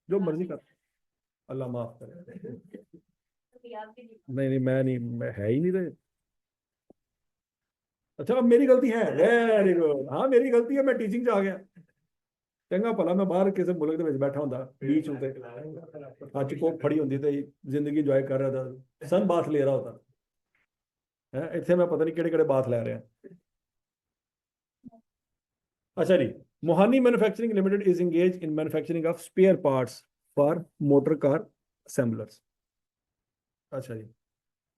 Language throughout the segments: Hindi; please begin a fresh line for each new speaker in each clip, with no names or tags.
जो मर्जी कर, अल्लाह माफ करे। नहीं नहीं, मैं नहीं, मैं है ही नहीं थे। अच्छा, अब मेरी गलती है, वेरी गुड, हाँ मेरी गलती है, मैं टीचिंग से आ गया। चंगा भला मैं बाहर किसी मुल्क ਦੇ ਵਿੱਚ बैठा ਹੁੰਦਾ बीच उते ਅੱਜ ਕੋਕ फड़ी ਹੁੰਦੀ ਤੇ जिंदगी इंजॉय कर रहा था, सन बाथ ले रहा होता है, ਇੱਥੇ मैं पता नहीं ਕਿਹੜੇ ਕਿਹੜੇ बाथ ले रहे हैं। अच्छा जी, Mohani manufacturing limited is engage in manufacturing of spare parts for motor car assemblers. अच्छा जी,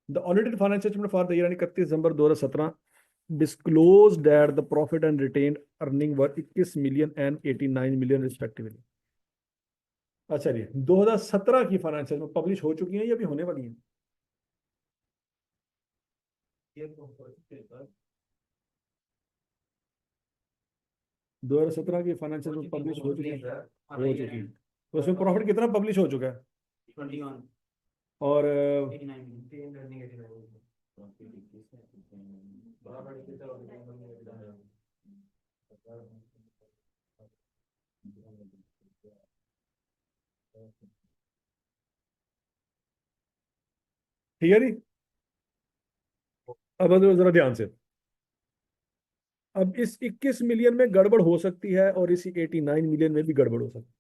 the audited financial statement for the year 31 December 2017 disclosed that the profit and retained earning were 21 million and 89 million respectively। अच्छा जी, 2017 की फाइनेंशियल में पब्लिश हो चुकी हैं या अभी होने वाली हैं? 2017 की फाइनेंशियल में पब्लिश हो चुकी है, हो चुकी है। तो उसमें प्रॉफिट कितना पब्लिश हो चुका है?
21
और
89
ठीक है जी। अब जरा ध्यान से, अब इस 21 मिलियन में गड़बड़ हो सकती है और इसी 89 मिलियन में भी गड़बड़ हो सकती है।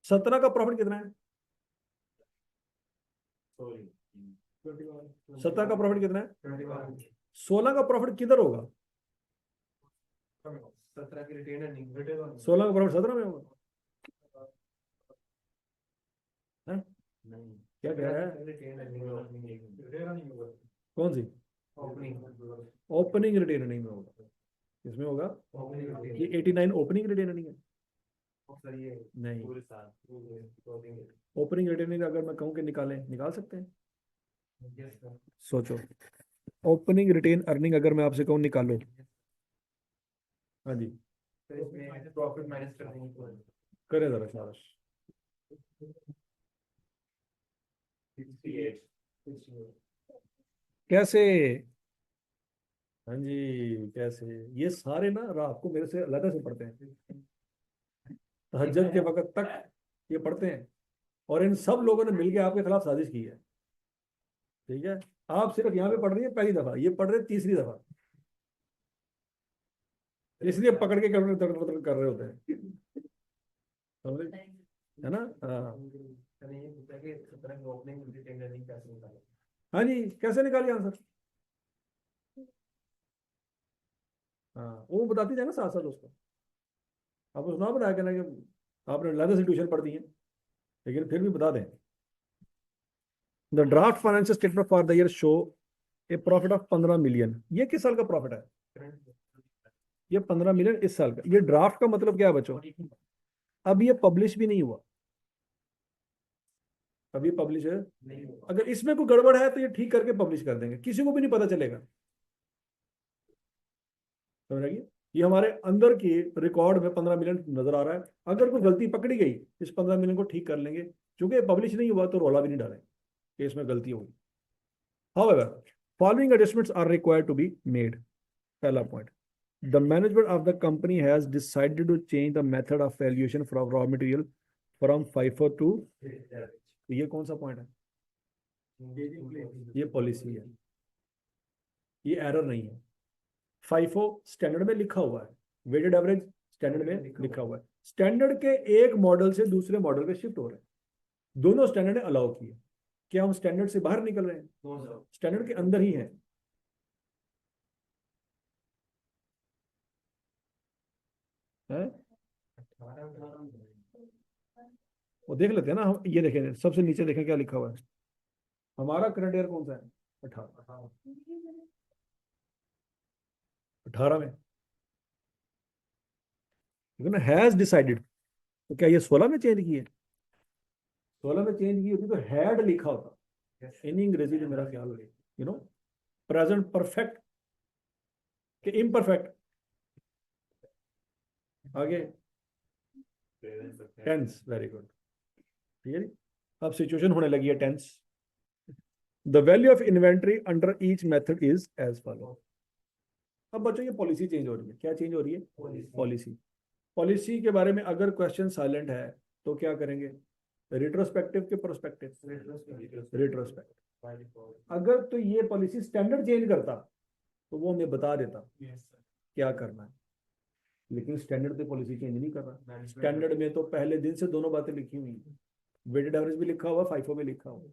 17 का प्रॉफिट कितना है? 17 का प्रॉफिट कितना है? 16 का प्रॉफिट किधर होगा?
17 की रिटेन अर्निंग
16 का प्रॉफिट 17 में होगा? है?
नहीं,
क्या कह रहा है?
रिटेन अर्निंग
कौन सी?
ओपनिंग
ओपनिंग रिटेन अर्निंग में होगा। इसमें होगा कि 89 ओपनिंग रिटेन अर्निंग है। नहीं,
पूरे साल
ओपनिंग रिटेन अर्निंग अगर मैं कहूँ कि निकालें, निकाल सकते हैं? सोचो, ओपनिंग रिटेन अर्निंग अगर मैं आपसे कहूँ निकालो। हाँ जी,
प्रॉफिट माइनस करने
करे जरा शाबाश। कैसे? हाँ जी, कैसे? ये सारे ना रात को मेरे से अलग से पढ़ते हैं, तहज्जुद के वक्त तक ये पढ़ते हैं, और इन सब लोगों ने मिलकर आपके खिलाफ साजिश की है। ठीक है, आप सिर्फ यहाँ पे पढ़ रही है पहली दफा, ये पढ़ रहे तीसरी दफा, इसलिए पकड़ के कर रहे होते हैं, समझे? है ना? हाँ हाँ जी, कैसे निकालिए आंसर? हाँ, वो बताती जाए ना साथ साथ उसको। आपको सुना बताया कहना कि आपने अलग से ट्यूशन पढ़ दी है, लेकिन फिर भी बता दें। The draft financial statement for the year show A profit of 15 million. ये किस साल का प्रॉफिट है? ये 15 मिलियन इस साल का। ये ड्राफ्ट का मतलब क्या है बच्चों? अब ये पब्लिश भी नहीं हुआ, अभी पब्लिश है। अगर इसमें कोई गड़बड़ है तो ये ठीक करके पब्लिश कर देंगे, किसी को भी नहीं पता चलेगा। समझ रही? ये हमारे अंदर की रिकॉर्ड में 15 मिलियन नजर आ रहा है। अगर कोई गलती पकड़ी गई, इस 15 मिलियन को ठीक कर लेंगे, क्योंकि पब्लिश नहीं हुआ तो रौला भी नहीं डालेंगे कि इसमें गलती होगी। However, following adjustments are required to be made। पहला point, the management of the company has decided to change the method of valuation from raw material from FIFO to, ये कौन सा पॉइंट है? ये पॉलिसी है, ये एरर नहीं है। फाइफो स्टैंडर्ड में लिखा हुआ है, वेटेड एवरेज स्टैंडर्ड में लिखा हुआ है। स्टैंडर्ड के एक मॉडल से दूसरे मॉडल पे शिफ्ट हो रहे हैं, दोनों स्टैंडर्ड ने अलाउ किए। क्या हम स्टैंडर्ड से बाहर निकल रहे हैं? स्टैंडर्ड के अंदर ही है। वो देख लेते हैं ना हम, ये देखें सबसे नीचे देखें क्या लिखा हुआ है। हमारा करंट ईयर कौन सा है? 18 में, लेकिन हैज डिसाइडेड, तो क्या ये 16 में चेंज की है? 16 में चेंज की होती तो हैड लिखा होता। इन अंग्रेजी में मेरा ख्याल है, प्रेजेंट परफेक्ट के इम्परफेक्ट, आगे टेंस। वेरी गुड, ठीक है। अब सिचुएशन होने लगी है tense. The value of inventory under each method is as follow. अब बच्चों ये पॉलिसी चेंज हो रही है। क्या चेंज हो रही है? पॉलिसी। पॉलिसी के बारे में अगर क्वेश्चन साइलेंट है तो क्या करेंगे, रिट्रोस्पेक्टिव के प्रोस्पेक्टिव, रिट्रोस्पेक्टिव।
by default.
अगर तो ये पॉलिसी स्टैंडर्ड चेंज करता तो वो हमें बता देता
Yes, sir.
क्या करना है, लेकिन स्टैंडर्ड पे पॉलिसी चेंज नहीं कर रहा।
Management.
स्टैंडर्ड में तो पहले दिन से दोनों बातें लिखी हुई हैं, वेटेड एवरेज भी लिखा हुआ, फाइफो भी लिखा हुआ,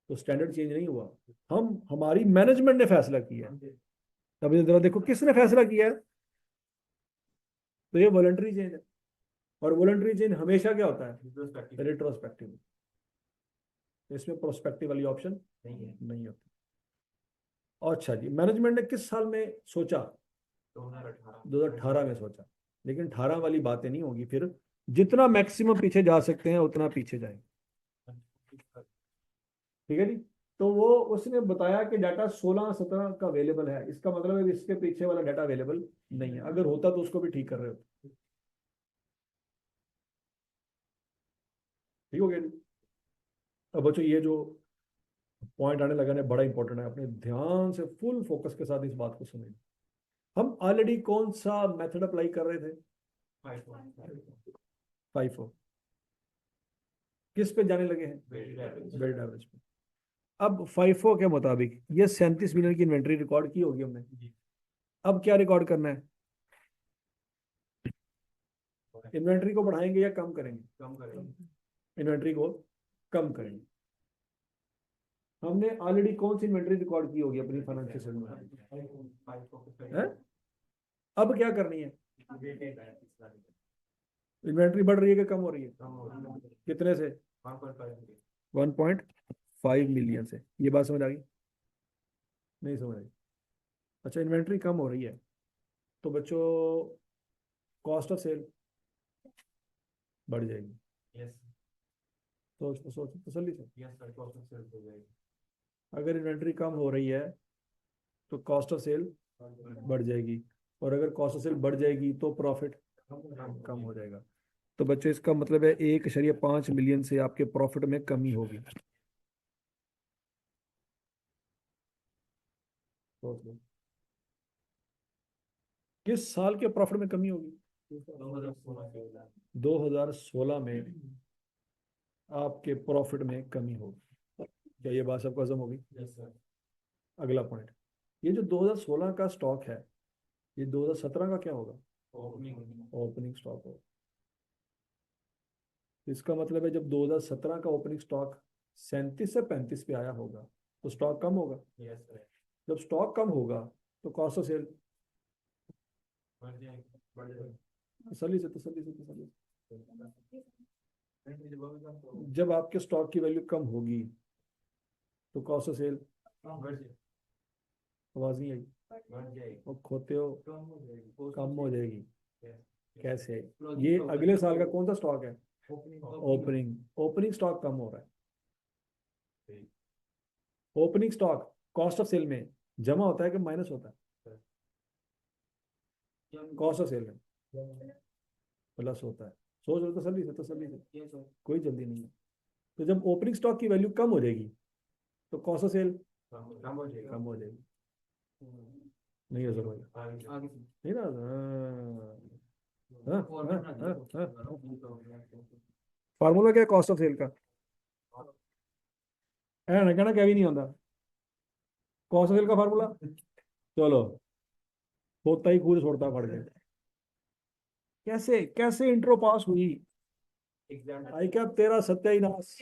तो स्टैंडर्ड चेंज नहीं हुआ। हमारी मैनेजमेंट ने फैसला किया है। अब जरा देखो किसने फैसला किया है, तो ये वॉलंटरी चेंज है, और वॉलंटरी चेंज हमेशा क्या होता है,
Retrospective.
रिट्रोस्पेक्टिव। इसमें प्रोस्पेक्टिव वाली ऑप्शन
नहीं है.
नहीं होती। और अच्छा जी, मैनेजमेंट ने किस साल में सोचा,
2018.
2018 में सोचा, लेकिन 18 वाली बातें नहीं होगी, फिर जितना मैक्सिमम पीछे जा सकते हैं उतना पीछे जाएंगे। ठीक है जी। तो वो उसने बताया कि डाटा 16-17 का अवेलेबल है, इसका मतलब है इसके पीछे वाला डाटा अवेलेबल नहीं है, अगर होता तो उसको भी ठीक कर रहे होते। ठीक हो गया जी। अब बच्चों ये जो पॉइंट आने लगा ना बड़ा इंपॉर्टेंट है, अपने ध्यान से फुल फोकस के साथ इस बात को सुनें। हम ऑलरेडी कौन सा मेथड अप्लाई कर रहे थे, 5 किस पे जाने लगे हैं, वेटेड एवरेज पे। अब 5 के मुताबिक ये 37 मिलियन की इन्वेंट्री रिकॉर्ड की होगी हमने। अब क्या रिकॉर्ड करना है, इन्वेंट्री को बढ़ाएंगे या कम करेंगे,
कम करेंगे.
इन्वेंट्री को कम करेंगे। हमने ऑलरेडी कौन सी इन्वेंट्री रिकॉर्ड की होगी अपनी फाइनेंशियल स्टेटमेंट में, अब क्या करनी है, इन्वेंट्री बढ़ रही है कि कम हो रही है, कितने से, 1.5 मिलियन से। ये बात समझ आ गई, नहीं समझ आई। अच्छा, इन्वेंट्री कम हो रही है तो बच्चों कॉस्ट ऑफ सेल बढ़ जाएगी। सोच सोच तसल्ली से, अगर इन्वेंट्री कम हो रही है तो कॉस्ट ऑफ सेल बढ़ जाएगी, और अगर कॉस्ट ऑफ सेल बढ़ जाएगी तो प्रॉफिट कम हो जाएगा। तो बच्चों इसका मतलब है 1.5 मिलियन से आपके प्रॉफिट में कमी होगी। सोच लो किस साल के प्रॉफिट में कमी होगी, 2016 में आपके प्रॉफिट में कमी होगी। क्या ये बात सबको हजम होगी। अगला पॉइंट, ये जो 2016 का स्टॉक है ये 2017 का क्या होगा, ओपनिंग स्टॉक होगा। इसका मतलब है जब 2017 का ओपनिंग स्टॉक 37 से 35 पे आया होगा तो स्टॉक कम होगा। जब स्टॉक कम होगा तो कॉस्ट ऑफ सेल, तसल्ली से तसल्ली से तसल्ली से, जब आपके स्टॉक की वैल्यू कम होगी तो कॉस्ट ऑफ सेल, आवाज नहीं आई, वो खोते हो, कम हो जाएगी। कैसे, ये अगले साल का कौन सा स्टॉक है, ओपनिंग स्टॉक कम हो रहा है। Opening stock cost of sale में जमा होता है कि माइनस होता है, कॉस्ट ऑफ सेल में प्लस होता है। सोच लो तसल्ली से तसल्ली से, कोई जल्दी नहीं है। तो जब ओपनिंग स्टॉक की वैल्यू कम हो जाएगी तो कॉस्ट ऑफ सेल कम हो जाएगी। नहीं हो सकता, नहीं ना, फार्मूला क्या है कॉस्ट ऑफ सेल का, है ना, कहना क्या भी नहीं होता। कॉस्ट ऑफ सेल का फार्मूला, चलो होता ही कूद छोड़ता पड़ गया। कैसे कैसे इंट्रो पास हुई, आई क्या तेरा सत्यानाश,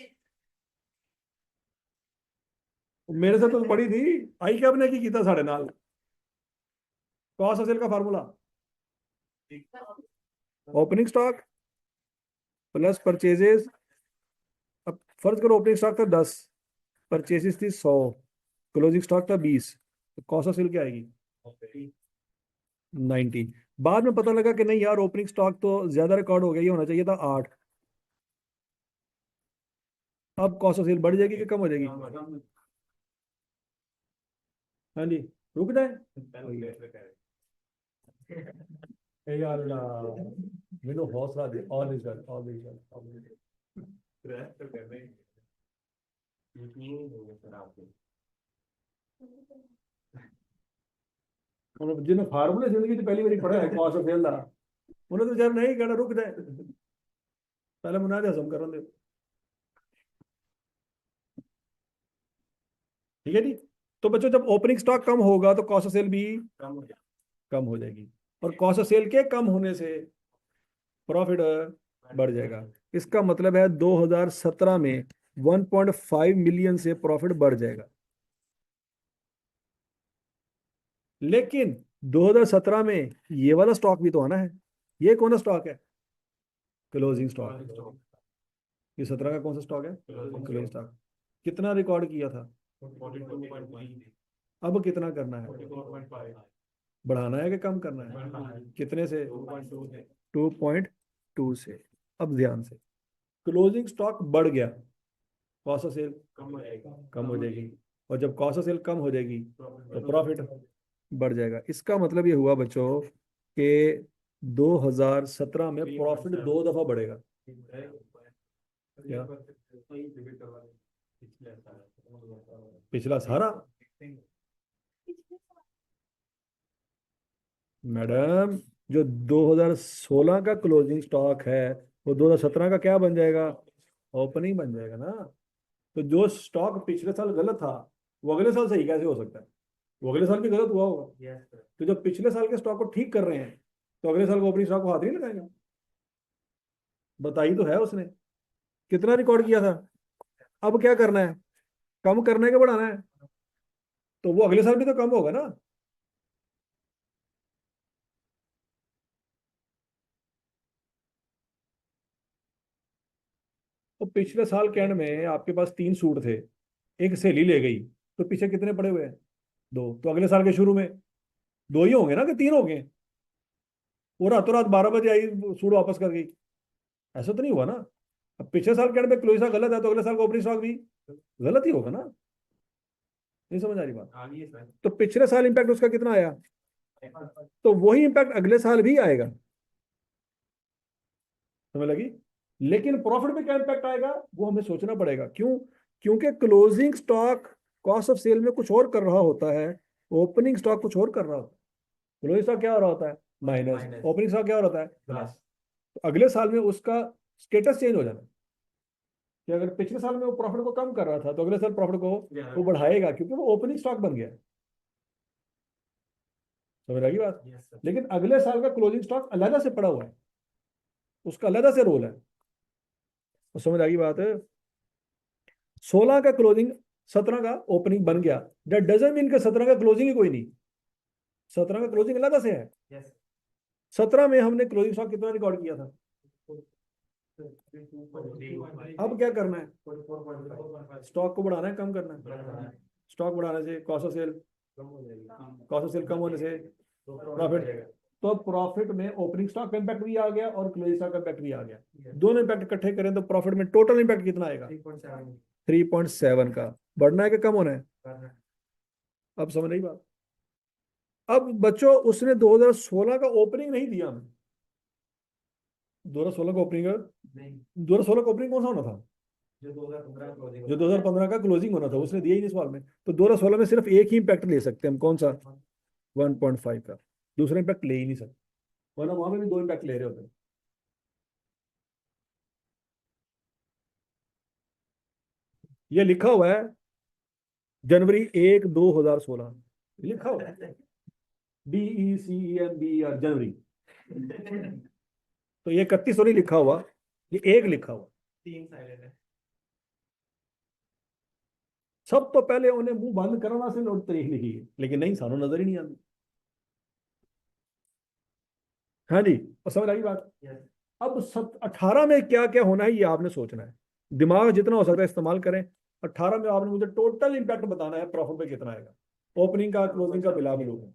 मेरे से तो पड़ी थी, आई क्या ने की था साढ़े नाल। कॉस्ट ऑफ सेल का formula opening stock plus purchases. अब फर्ज करो ओपनिंग स्टॉक था 10, परचेजेस थी 100, क्लोजिंग स्टॉक था 20, तो कॉस्ट ऑफ सेल क्या आएगी 90। बाद में पता लगा कि नहीं यार ओपनिंग स्टॉक तो ज्यादा रिकॉर्ड हो गया, ये होना चाहिए था 8। अब कॉस्ट ऑफ सेल बढ़ जाएगी कि कम हो जाएगी, हाँ जी, रुक जाए यार मैंने हौसला दे, all is well, all is well, all is well. जिन्हें फार्मूले जिंदगी तो पहली बार पढ़ा है कॉस्ट ऑफ सेल का, उन्हें तो जब नहीं कहना रुक जाए। पहले मुनादे हजम कर दे। ठीक है जी। तो बच्चों जब ओपनिंग स्टॉक कम होगा तो कॉस्ट ऑफ सेल भी
कम हो जाएगा।
कम हो जाएगी, और कॉस्ट ऑफ सेल के कम होने से प्रॉफिट बढ़ जाएगा। इसका मतलब है 2017 में 1.5 मिलियन से प्रॉफिट बढ़ जाएगा। लेकिन 2017 में ये वाला स्टॉक भी तो आना है। ये कौन सा स्टॉक है? Closing stock. ये 17 का कौन सा स्टॉक है? Closing stock. कितना रिकॉर्ड किया था?
42.9
अब कितना करना है?
44.5
बढ़ाना है कि कम करना है? कितने से?
2.2 से
2.2 से। अब ध्यान से, क्लोजिंग स्टॉक बढ़ गया, कॉस्ट ऑफ सेल
कम हो जाएगा।
कम हो जाएगी, और जब कॉस्ट ऑफ सेल कम हो जाएगी तो
तो
प्रॉफिट बढ़ जाएगा। इसका मतलब ये हुआ बच्चों कि 2017 में प्रॉफिट 2 दफा बढ़ेगा। क्या? पिछला सारा? मैडम, जो 2016 का क्लोजिंग स्टॉक है वो 2017 का क्या बन जाएगा? ओपनिंग बन जाएगा ना। तो जो स्टॉक पिछले साल गलत था वो अगले साल सही कैसे हो सकता है? वो अगले साल भी गलत हुआ होगा। तो जब पिछले साल के स्टॉक को ठीक कर रहे हैं तो अगले साल को ओपनिंग स्टॉक को हाथ नहीं लगाएंगे? बताई तो है उसने। कितना रिकॉर्ड किया था? अब क्या करना है? कम करना है कि बढ़ाना है? तो वो अगले साल भी तो कम होगा ना। तो पिछले साल के एंड में आपके पास 3 सूट थे, एक सहेली ले गई, तो पीछे कितने पड़े हुए हैं? 2। तो अगले साल के शुरू में 2 ही होंगे ना कि 3 होंगे? वो रातों रात 12 बजे आई, सूट वापस कर गई, ऐसा तो नहीं हुआ ना। अब पिछले साल के एंड में क्लोजिंग गलत है तो अगले साल का ओपनिंग स्टॉक भी गलत ही होगा ना। नहीं समझ आ रही बात?
आगे सर
तो पिछले साल इंपैक्ट उसका कितना आया, तो वही इंपैक्ट अगले साल भी आएगा। समझ लगी? लेकिन प्रॉफिट में क्या इंपैक्ट आएगा वो हमें सोचना पड़ेगा। क्यों? क्योंकि closing stock cost of sale में कुछ और कर रहा होता है, ओपनिंग स्टॉक कुछ और कर रहा होता है। क्लोजिंग स्टॉक क्या हो रहा होता है? माइनस। ओपनिंग स्टॉक क्या हो रहा होता है?
प्लस।
तो अगले साल में उसका स्टेटस चेंज हो जाना है। कि अगर पिछले साल में वो प्रॉफिट को कम कर रहा था तो अगले साल प्रॉफिट को वो बढ़ाएगा, क्योंकि वो ओपनिंग स्टॉक बन गया। समझ लगी बात?
Yes sir.
लेकिन अगले साल का क्लोजिंग स्टॉक अलग से पड़ा हुआ है, उसका अलग से रोल है। तो समझ आ गई बात? 16 का क्लोजिंग 17 का ओपनिंग बन गया, दैट डजंट मीन कि 17 का क्लोजिंग ही कोई नहीं। 17 का क्लोजिंग अलग से है।
यस
17 में हमने क्लोजिंग स्टॉक कितना रिकॉर्ड किया था? अब क्या करना है? स्टॉक को बढ़ाना है कम करना है? स्टॉक बढ़ाने से cost of sale, cost of sale कम होने से प्रॉफिट। तो प्रॉफिट में ओपनिंग स्टॉक का इंपैक्ट भी आ गया और क्लोजिंग स्टॉक का इंपैक्ट भी आ गया। दोनों इंपैक्ट इकट्ठे करें तो प्रॉफिट में टोटल इंपैक्ट कितना आएगा? 3.7 का। बढ़ना है कि कम होना है? अब समझ नहीं बात? अब बच्चों उसने 2016 का ओपनिंग नहीं दिया हमें। 2016 का ओपनिंग,
नहीं
2016 का ओपनिंग कौन सा होना था?
जो 2015 क्लोजिंग
जो 2015 का क्लोजिंग होना था उसने दिया ही नहीं सवाल में। तो 2016 में सिर्फ एक ही इंपैक्ट ले सकते हैं हम, कौन सा? 1.5 का। दूसरा इंपैक्ट ले ही नहीं सकते, वरना वहां में भी 2 इंपैक्ट ले रहे होते हैं। ये लिखा हुआ है जनवरी 1 2016, लिखा हुआ है DECEMBER जनवरी। तो ये 31 तो नहीं लिखा हुआ, ये 1 लिखा हुआ।
3 साइलेंट है।
सब तो पहले उन्हें मुंह बंद करना से नोट तारीख लिखी है, लेकिन नहीं सानू नजर ही नहीं आती। हाँ जी, और समझ आई बात?
यस
अब 18 में क्या क्या होना है ये आपने सोचना है। दिमाग जितना हो सकता है इस्तेमाल करें। 18 में आपने मुझे टोटल इंपैक्ट बताना है, प्रॉफिट पे कितना आएगा, ओपनिंग का क्लोजिंग का बिला बिलू।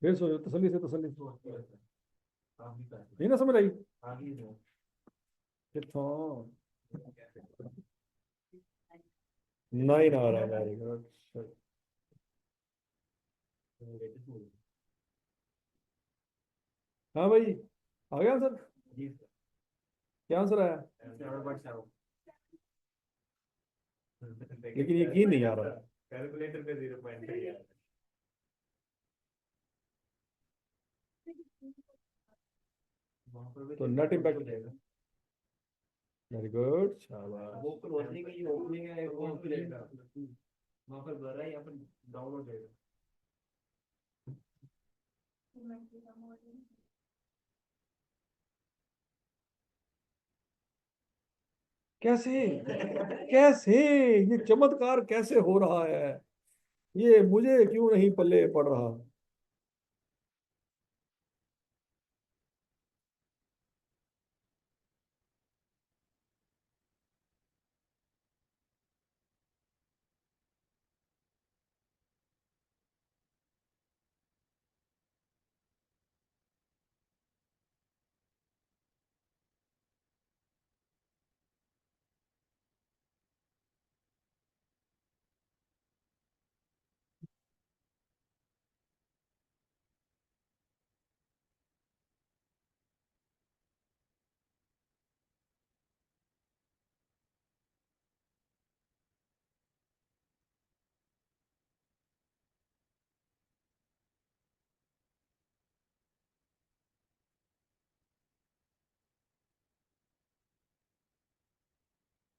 फिर सोचो तसल्ली से, तसल्ली से।
आगे का
नहीं ना समझ आई?
आगे जो
कितना 9 आ रहा है, वेरी गुड। हाँ भाई, आ गया आंसर?
जी
क्या आंसर आया?
सर
लेकिन यकीन नहीं आ रहा।
कैलकुलेटर पे 0.3 यार। वहाँ पर भी
तो नेट इम्पैक्ट,
हो जाएगा।
वेरी गुड, शाबाश।
वो क्लोजिंग की ओपनिंग है वो भी रहेगा। वहाँ पर भरा है, यहाँ पर डाउन हो जाएगा।
कैसे, कैसे ये चमत्कार कैसे हो रहा है? ये मुझे क्यों नहीं पल्ले पड़ रहा?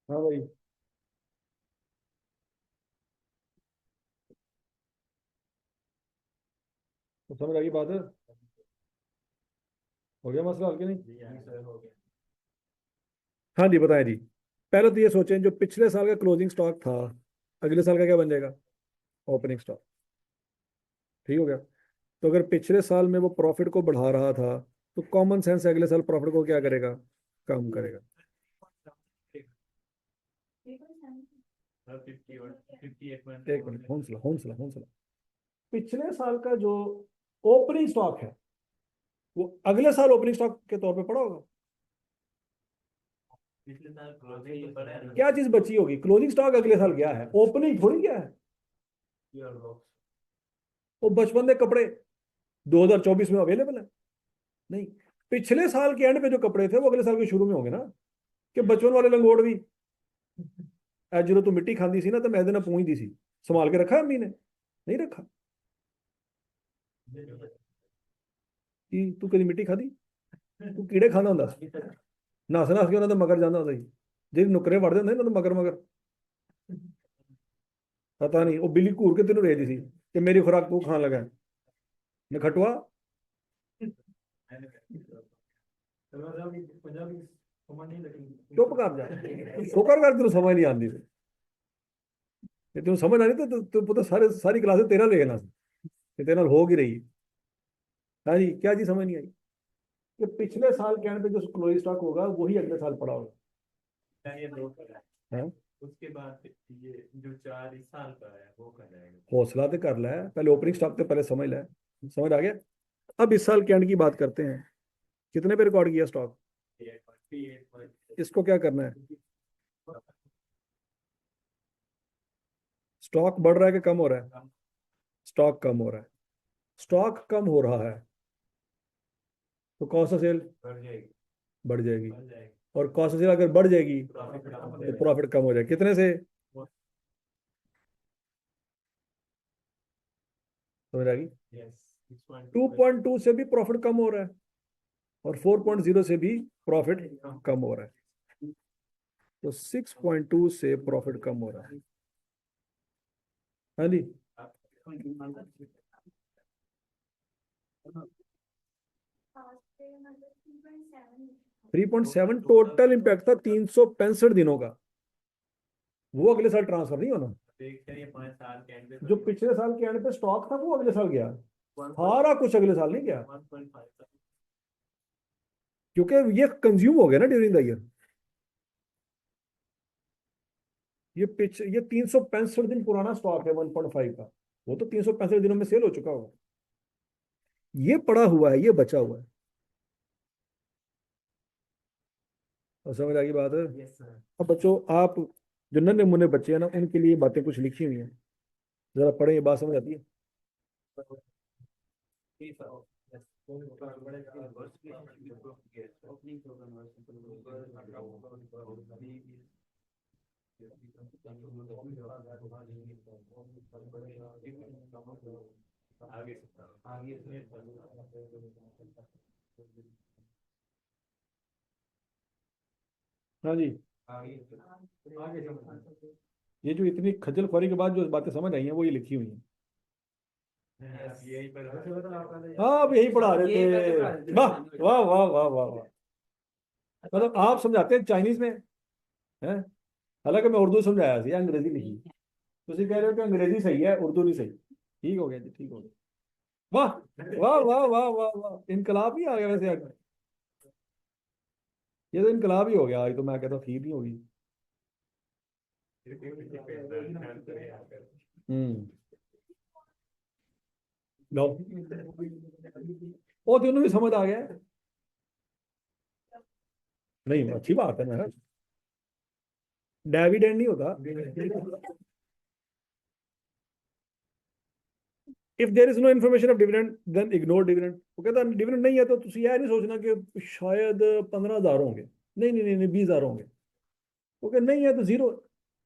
हाँ भाई, तो समझ आ गई बात है? हो गया मसला हल के नहीं?
जी सर हो गया।
हाँ जी, बताएं जी। पहले तो ये सोचें, जो पिछले साल का क्लोजिंग स्टॉक था, अगले साल का क्या बन जाएगा? Opening stock. ठीक हो गया? तो अगर पिछले साल में वो प्रॉफिट को बढ़ा रहा था, तो कॉमन सेंस अगले साल प्रॉफिट को क्या करेगा? कम करेगा।
सर 50 और 58
एक मिनट, हौसला हौसला हौसला। पिछले साल का जो ओपनिंग स्टॉक है, वो अगले साल ओपनिंग स्टॉक के तौर पे पड़ा होगा।
पिछले साल क्लोजिंग तो पड़ा है ना।
क्या चीज बची होगी? क्लोजिंग स्टॉक अगले साल गया है, ओपनिंग थोड़ी गया है।
Pure box.
वो बचपन के कपड़े 2024 में अवेलेबल है? नहीं। पिछले साल के एंड पे जो कपड़े थे वो अगले साल के शुरू में होंगे ना। कि बचपन वाले लंगोट भी जो तू मिट्टी खांदी सी ना, तो मैं देना पूंछ दी सी, संभाल के रखा अम्मी ने? नहीं रखा। कि तू कभी मिट्टी खादी? तू कीड़े खाना ਹੁੰਦਾ ਸੀ? ਨੱਸ ਨੱਸ ਕੇ ਉਹਨਾਂ ਦੇ ਮਗਰ ਜਾਂਦਾ ਹੁੰਦਾ ਸੀ। ਜਿਹੜੇ ਨੁਕਰੇ ਵੜਦੇ ਹੁੰਦੇ ਇਹਨਾਂ ਨੂੰ ਮਗਰ ਮਗਰ, ਪਤਾ ਨਹੀਂ ਉਹ ਬਿੱਲੀ ਘੂਰ ਕੇ ਤੈਨੂੰ ਵੇਚਦੀ ਸੀ ਕਿ ਮੇਰੀ ਖੁਰਾਕ ਤੂੰ ਖਾਣ ਲੱਗਾ। ਨਖਟਵਾ। ਚੁੱਪ ਕਰ ਜਾ, ਸ਼ੁਕਰ ਕਰ ਤੈਨੂੰ ਸਮਝ ਨਹੀਂ ਆਉਂਦੀ। ਜੇ ਤੈਨੂੰ ਸਮਝ ਆ ਰਹੀ ਤਾਂ ਤੂੰ ਪਤਾ ਸਾਰੀ क्लास तेरा लेना ਸੀ कि तेरे नाल हो ही रही। हाँ जी, क्या जी समझ नहीं आई? कि पिछले साल के एंड पे जो क्लोजिंग स्टॉक होगा वही अगले साल पड़ा होगा।
ये दो का है।
है?
उसके बाद ये जो 4 इस साल का है वो कर जाएगा।
हौसला तो कर ले, पहले ओपनिंग स्टॉक तो पहले समझ ले। समझ आ गया? अब इस साल के एंड की बात करते हैं। कितने पे रिकॉर्ड किया स्टॉक? इसको क्या करना है? स्टॉक बढ़ रहा है कि कम हो रहा है? स्टॉक कम हो रहा है। स्टॉक कम हो रहा है तो कौन सा सेल
बढ़ जाएगी।
बढ़ जाएगी?
बढ़ जाएगी।
और कौन सा सेल अगर बढ़ जाएगी
प्रॉफिट कम हो
तो
जाएगा।
प्रॉफिट कम हो जाएगा। कितने से? समझ आ गई?
यस
2.2 से भी प्रॉफिट कम हो रहा है और 4.0 से भी प्रॉफिट कम हो रहा है। तो 6.2 से प्रॉफिट कम हो रहा है। हाँ जी, 3.7 टोटल इम्पैक्ट था 365 दिनों का। वो अगले साल ट्रांसफर नहीं होना।
ये 5 साल के एंड पे
जो पिछले साल के एंड पे स्टॉक था वो अगले साल गया, सारा कुछ अगले साल नहीं गया,
1.5
क्योंकि ये कंज्यूम हो गया ना ड्यूरिंग द ईयर। ये 365 दिन पुराना स्टॉक है 1.5 का। वो तो 365 दिनों में सेल हो चुका होगा। ये पड़ा हुआ है, ये बचा हुआ है। और समझ आ गई बात है।
Yes sir.
अब बच्चों, आप जो नन्हे मुन्ने बच्चे हैं ना, उनके लिए बातें कुछ लिखी हुई हैं, जरा पढ़े, ये बात समझ आती है।
ठीक सर। यस। ओपनिंग आगे आगे
हाँ जी।
आगे आगे
ये जो इतनी खज्जल खुआरी के बाद जो बातें समझ आई हैं, वो ये लिखी हुई हैं।
यही पर
हाँ, अब यही पढ़ा रहे
ये पैसे
थे।
पढ़ा देते
वाह
हैं।
वाह वाह वाह वाह वाह। मतलब आप समझाते हैं चाइनीज में, हैं? हालांकि मैं उर्दू समझाया थी, अंग्रेजी लिखी। तुम कह रहे हो कि अंग्रेजी सही है, उर्दू नहीं सही। ठीक हो गया जी, ठीक हो गया। वाह वाह वाह वाह वाह वाह, इनकलाब ही आ गया वैसे आज। ये तो इनकलाब ही हो गया आज, तो मैं कहता खीर नहीं होगी। हम्म। लो, वो दोनों भी समझ आ गया। नहीं, अच्छी बात है ना। डेविडेंड नहीं होता। If there is no information of dividend then ignore dividend. वो कहता डिविडेंड नहीं है तो तुम यह नहीं सोचना कि शायद 15,000 होंगे। नहीं नहीं नहीं नहीं, 20,000 होंगे। वो कहता नहीं है तो जीरो।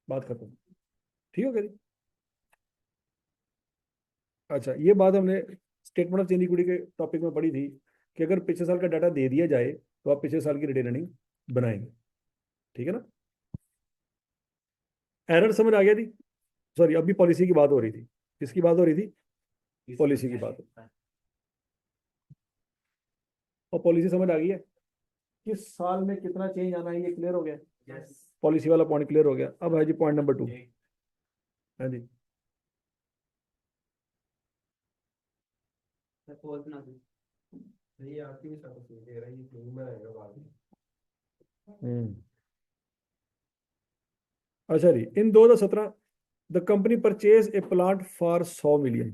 बात खत्म। ठीक हो गया जी। अच्छा, ये बात हमने स्टेटमेंट ऑफ चेंज इक्विटी के टॉपिक में पढ़ी थी कि अगर पिछले साल का डाटा दे दिया जाए तो आप पिछले साल की रिटेन अर्निंग बनाएंगे। ठीक है ना। एरर समझ आ गया थी। सॉरी, अभी पॉलिसी की बात हो रही थी। किसकी बात हो रही थी? पॉलिसी की बात। और पॉलिसी समझ आ गई है, किस साल में कितना चेंज आना है, ये क्लियर हो गया।
यस।
पॉलिसी वाला पॉइंट क्लियर हो गया। अब है जी पॉइंट नंबर 2। हाँ जी।
सपोज ना ये आपकी भी सब दे रही है में रहेगा बाद में।
हम्म। अच्छा जी, इन 2017 the company purchase a plant for 100 million.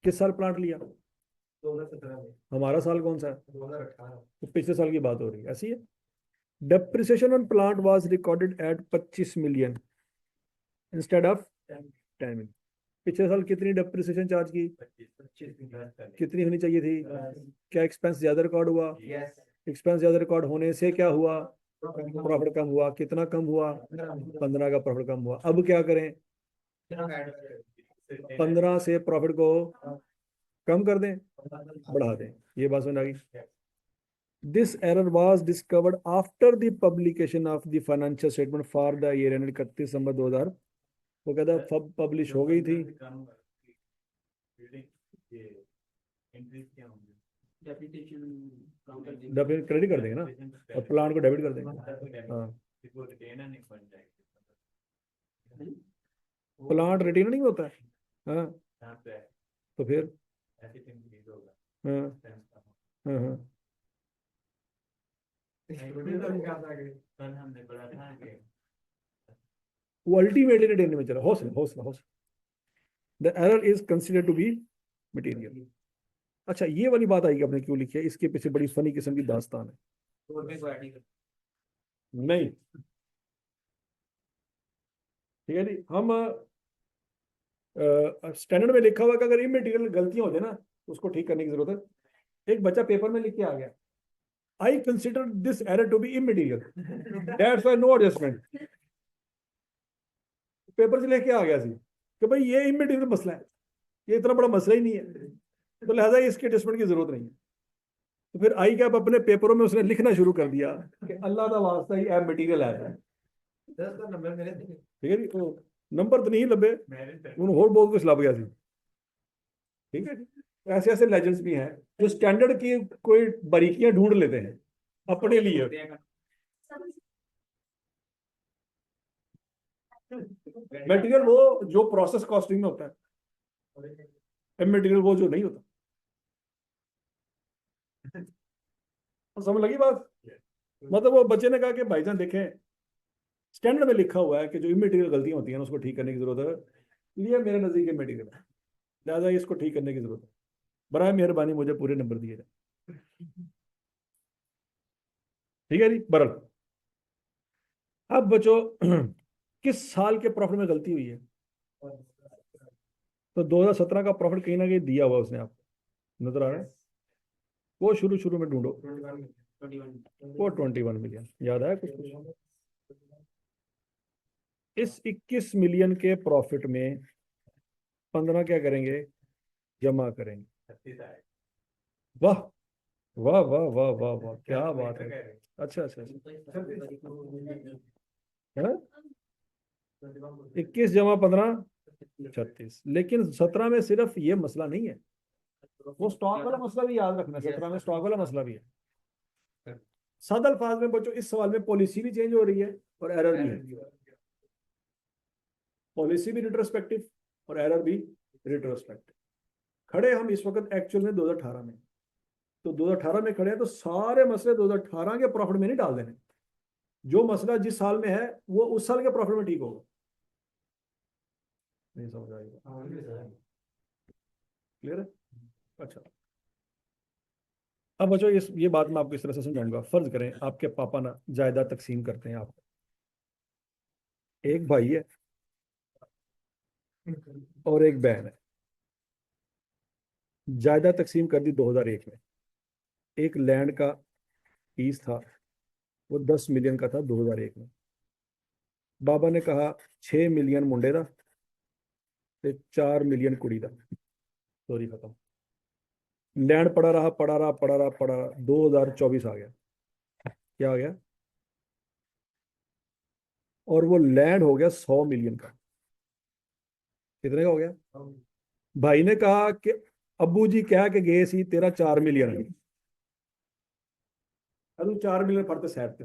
किस साल प्लांट लिया?
2017 में।
हमारा साल कौन सा है?
2018।
तो पिछले साल की बात हो रही है, ऐसी है। Depreciation on plant was recorded at 25 million instead of 10 million. पिछले साल कितनी डेप्रिसिएशन चार्ज की?
25
कितनी होनी चाहिए थी? क्या एक्सपेंस ज्यादा रिकॉर्ड हुआ?
यस।
एक्सपेंस ज्यादा रिकॉर्ड होने से क्या हुआ? प्रॉफिट कम हुआ। कितना कम हुआ? 15 का प्रॉफिट कम हुआ। अब क्या करें? 15 से प्रॉफिट को कम कर दें, बढ़ा दें। ये बात समझ आ गई। This error was discovered after the publication of the financial statement for the year ended 31 दिसंबर 2000। वो कहता पब्लिश हो गई थी। डेबिट क्रेडिट कर देंगे ना, और प्लान को डेबिट कर देंगे। हाँ, प्लांट रिटेन नहीं होता है। हाँ, तो फिर हाँ हाँ हाँ। वो अल्टीमेटली रिटेन में चला। हौसला हौसला हौसला। The error is considered to be material. अच्छा, ये वाली बात आएगी आपने क्यों लिखी है, इसके पीछे बड़ी फनी किस्म की दास्तान है। नहीं, ठीक है जी। हम स्टैंडर्ड में लिखा हुआ कि अगर इमेटीरियल गलतियां होती है ना, तो उसको ठीक करने की जरूरत है। एक बच्चा पेपर में लिख के आ गया, I consider this error to be immaterial, that's why no adjustment. Paper से लेके आ गया सी कि भाई ये इमेटीरियल मसला है, ये इतना बड़ा मसला ही नहीं है, तो लिहाजा इसके एडजस्टमेंट की जरूरत नहीं है। तो फिर आई क्या, अपने पेपरों में उसने लिखना शुरू कर दिया कि अल्लाह का वास्ता ही ऐप मटीरियल है।
10 का नंबर मेरे थे।
ठीक है जी। तो नंबर तो नहीं लभे, उन्होंने और बहुत कुछ लभ गया सी। ठीक है जी। ऐसे ऐसे लेजेंड्स भी हैं जो स्टैंडर्ड की कोई बारीकियां ढूंढ लेते हैं अपने लिए। मटेरियल वो जो प्रोसेस कॉस्टिंग में होता है, मटेरियल वो जो नहीं होता। तो समझ लगी बात। मतलब वो बच्चे ने कहा कि भाईजान देखें, स्टैंडर्ड में लिखा हुआ है कि जो इमेटीरियल गलतियां होती हैं ना उसको ठीक करने की जरूरत है। ये मेरे नजदीक इमेटीरियल है, लिहाजा इसको ठीक करने की जरूरत है। बराए मेहरबानी मुझे पूरे नंबर दिए जाए। ठीक है जी बरल। अब बच्चों किस साल के प्रॉफिट में गलती हुई है? तो 2017 का प्रॉफिट कहीं ना कहीं दिया हुआ उसने आपको, नजर आ रहा है? वो शुरू शुरू में ढूंढो, वो 21 मिलियन याद आया कुछ कुछ? इस 21 मिलियन के प्रॉफिट में 15 क्या करेंगे? जमा करेंगे। वाह वाह वाह वाह वाह वाह, क्या बात है। अच्छा अच्छा अच्छा, है ना? 21 जमा 15 36। लेकिन 17 में सिर्फ ये मसला नहीं है, वो स्टॉक वाला मसला भी याद रखना। 17 में स्टॉक वाला मसला भी है। सादा अल्फाज में बच्चों इस सवाल में पॉलिसी भी चेंज हो रही है और एरर भी है। पॉलिसी भी रिट्रोस्पेक्टिव और एरर भी रिट्रोस्पेक्टिव। खड़े हम इस वक्त एक्चुअल में 2018 में, तो 2018 में खड़े हैं, तो सारे मसले 2018 के प्रॉफिट में नहीं डाल देने। जो मसला जिस साल में है वो उस साल के प्रॉफिट में ठीक होगा। नहीं समझ आएगा? क्लियर है? अच्छा, अब बच्चों ये बात मैं आपको इस तरह से समझाऊंगा। फर्ज करें आपके पापा ना जायदाद तकसीम करते हैं आपको, एक भाई है और एक बहन है। जायदाद तकसीम कर दी 2001 में। एक लैंड का पीस था, वो 10 मिलियन का था 2001 में। बाबा ने कहा 6 मिलियन मुंडे का ते 4 मिलियन कुड़ी का। स्टोरी खत्म। लैंड पड़ा रहा पड़ा रहा पड़ा रहा पड़ा रहा, 2024 आ गया। क्या आ गया? और वो लैंड हो गया 100 मिलियन का। कितने का हो गया? भाई ने कहा कि अब्बू जी कह के गए सी तेरा 4 मिलियन है। तू 4 मिलियन फड़ते सैर ते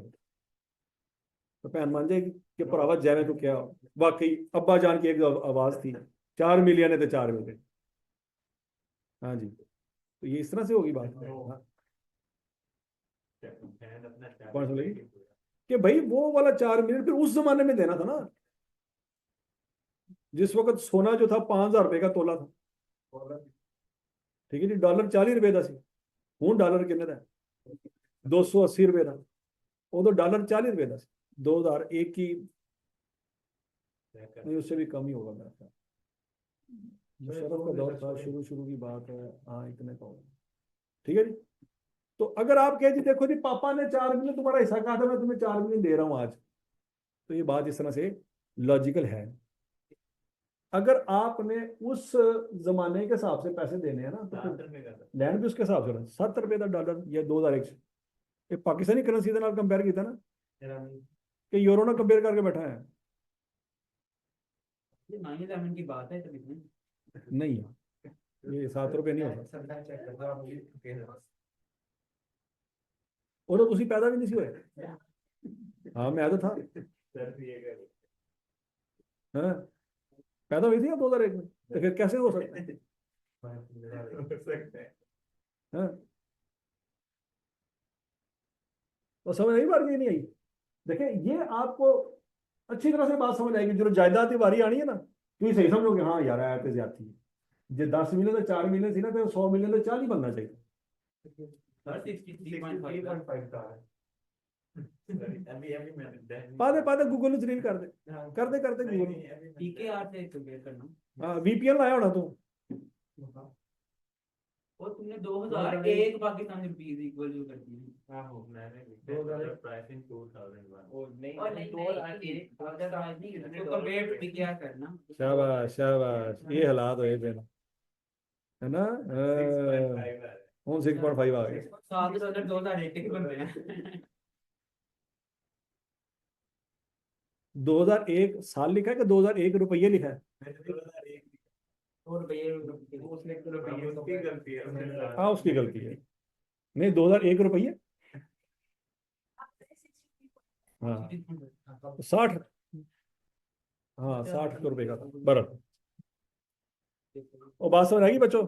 तो भैन मान जाएगी कि भरावा जैवे तो क्या। वाकई अब्बा जान की एक आवाज थी, 4 मिलियन है तो 4 मिलियन। हाँ जी, तो ये इस तरह से होगी बात। हाँ, कौन सा लगी कि भाई वो वाला 4 मिलियन फिर उस जमाने में देना था ना, जिस वक्त सोना जो था 5,000 रुपए का तोला था। ठीक है जी, डॉलर 40 रुपए का सी। हूं डॉलर कितने का? 280 रुपए का। वो तो डॉलर 40 रुपए का सी 2001 की। नहीं, उससे भी कम ही होगा मेरा ख्याल। मुशर्रफ का दौर था, शुरू शुरू की बात है। हाँ, इतने का होगा। ठीक है जी। तो अगर आप कहे जी देखो जी पापा ने 4 मिलियन तुम्हारा हिस्सा कहा था, मैं तुम्हें 4 मिलियन दे रहा हूं आज, तो ये बात इस तरह से लॉजिकल है। अगर आपने उस जमाने के हिसाब से पैसे देने हैं ना, तो लैंड भी उसके हिसाब से 7 रुपए का डॉलर या 2001 से। ये पाकिस्तानी करेंसी के नाल कंपेयर किया ना, कि यूरो ना कंपेयर करके बैठा है।
ये 9/11 की बात है तभी
नहीं, ये 7 रुपए नहीं होता। और तो तुसी पैदा भी नहीं सी हुए। हाँ, मैं तो था। हाँ, पैदा हुई थी या 2001 में, तो फिर कैसे हो सकता है? हाँ, तो समझ आई बात? ये नहीं आई। देखिए, ये आपको अच्छी तरह से बात समझ आएगी। जो जायदाद की बारी आनी है ना, तो ये सही समझोगे हाँ यार आया तो ज्यादा थी। जो 10 मिलियन तो 4 मिलियन थी ना, तो 100 मिलियन तो 40 बनना चाहिए। पादे पादे गूगल रील कर दे, करते करते गूगल।
पीकेआर से कंपेयर करना।
हाँ, वीपीएन लाया होना तू।
वो तुमने 2001 पाकिस्तानी रुपीस इक्वल जो कर दी। आहो मैंने 2000 प्राइसिंग 2001 और नहीं 2001 नहीं तो कंपेयर टू पीकेआर करना।
शाबाश शाबाश, ये हालात हुए फिर, है ना? 6.5 आ गए।
$7 2001 के बन रहे हैं।
2001 साल लिखा है कि 2001 रुपये लिखा है? हाँ, उसकी गलती है। नहीं, 2001 रुपये। हाँ, 60। हाँ, 60 रुपए का था बराबर। और बात समझ आएगी बच्चों?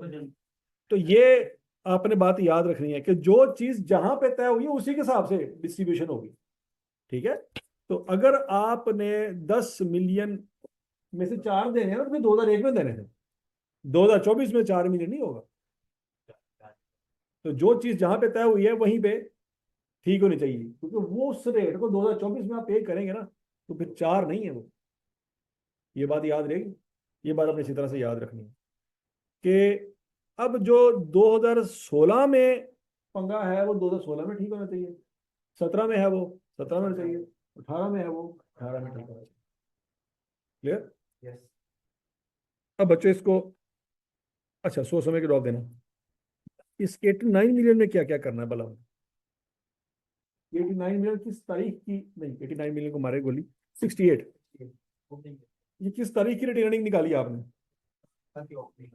तो ये आपने बात याद रखनी है कि जो चीज जहां पे तय हुई है उसी के हिसाब से डिस्ट्रीब्यूशन होगी। ठीक है? तो अगर आपने 10 मिलियन में से 4 देने हैं ना, तो फिर 2001 में देने थे, 2024 में 4 मिलियन नहीं होगा। तो जो चीज जहां पे तय हुई है वहीं पे ठीक होनी चाहिए, क्योंकि वो उस रेट को 2024 में आप पे करेंगे ना, तो फिर 4 नहीं है वो। ये बात याद रहेगी, ये बात अपनी इसी तरह से याद रखनी है कि अब जो 2016 में पंगा है वो 2016 में ठीक होना चाहिए, 17 में है वो 17 में चाहिए, 18 में है वो 18 में ठीक होना चाहिए। क्लियर?
यस।
अब बच्चों इसको अच्छा सोच समय के जवाब देना। इस 89 मिलियन में क्या क्या करना है भला? 89 मिलियन किस तारीख की, नहीं 89 मिलियन को मारे गोली, 68, ये किस तारीख की रिटर्निंग निकाली आपने? 16 की ओपनिंग,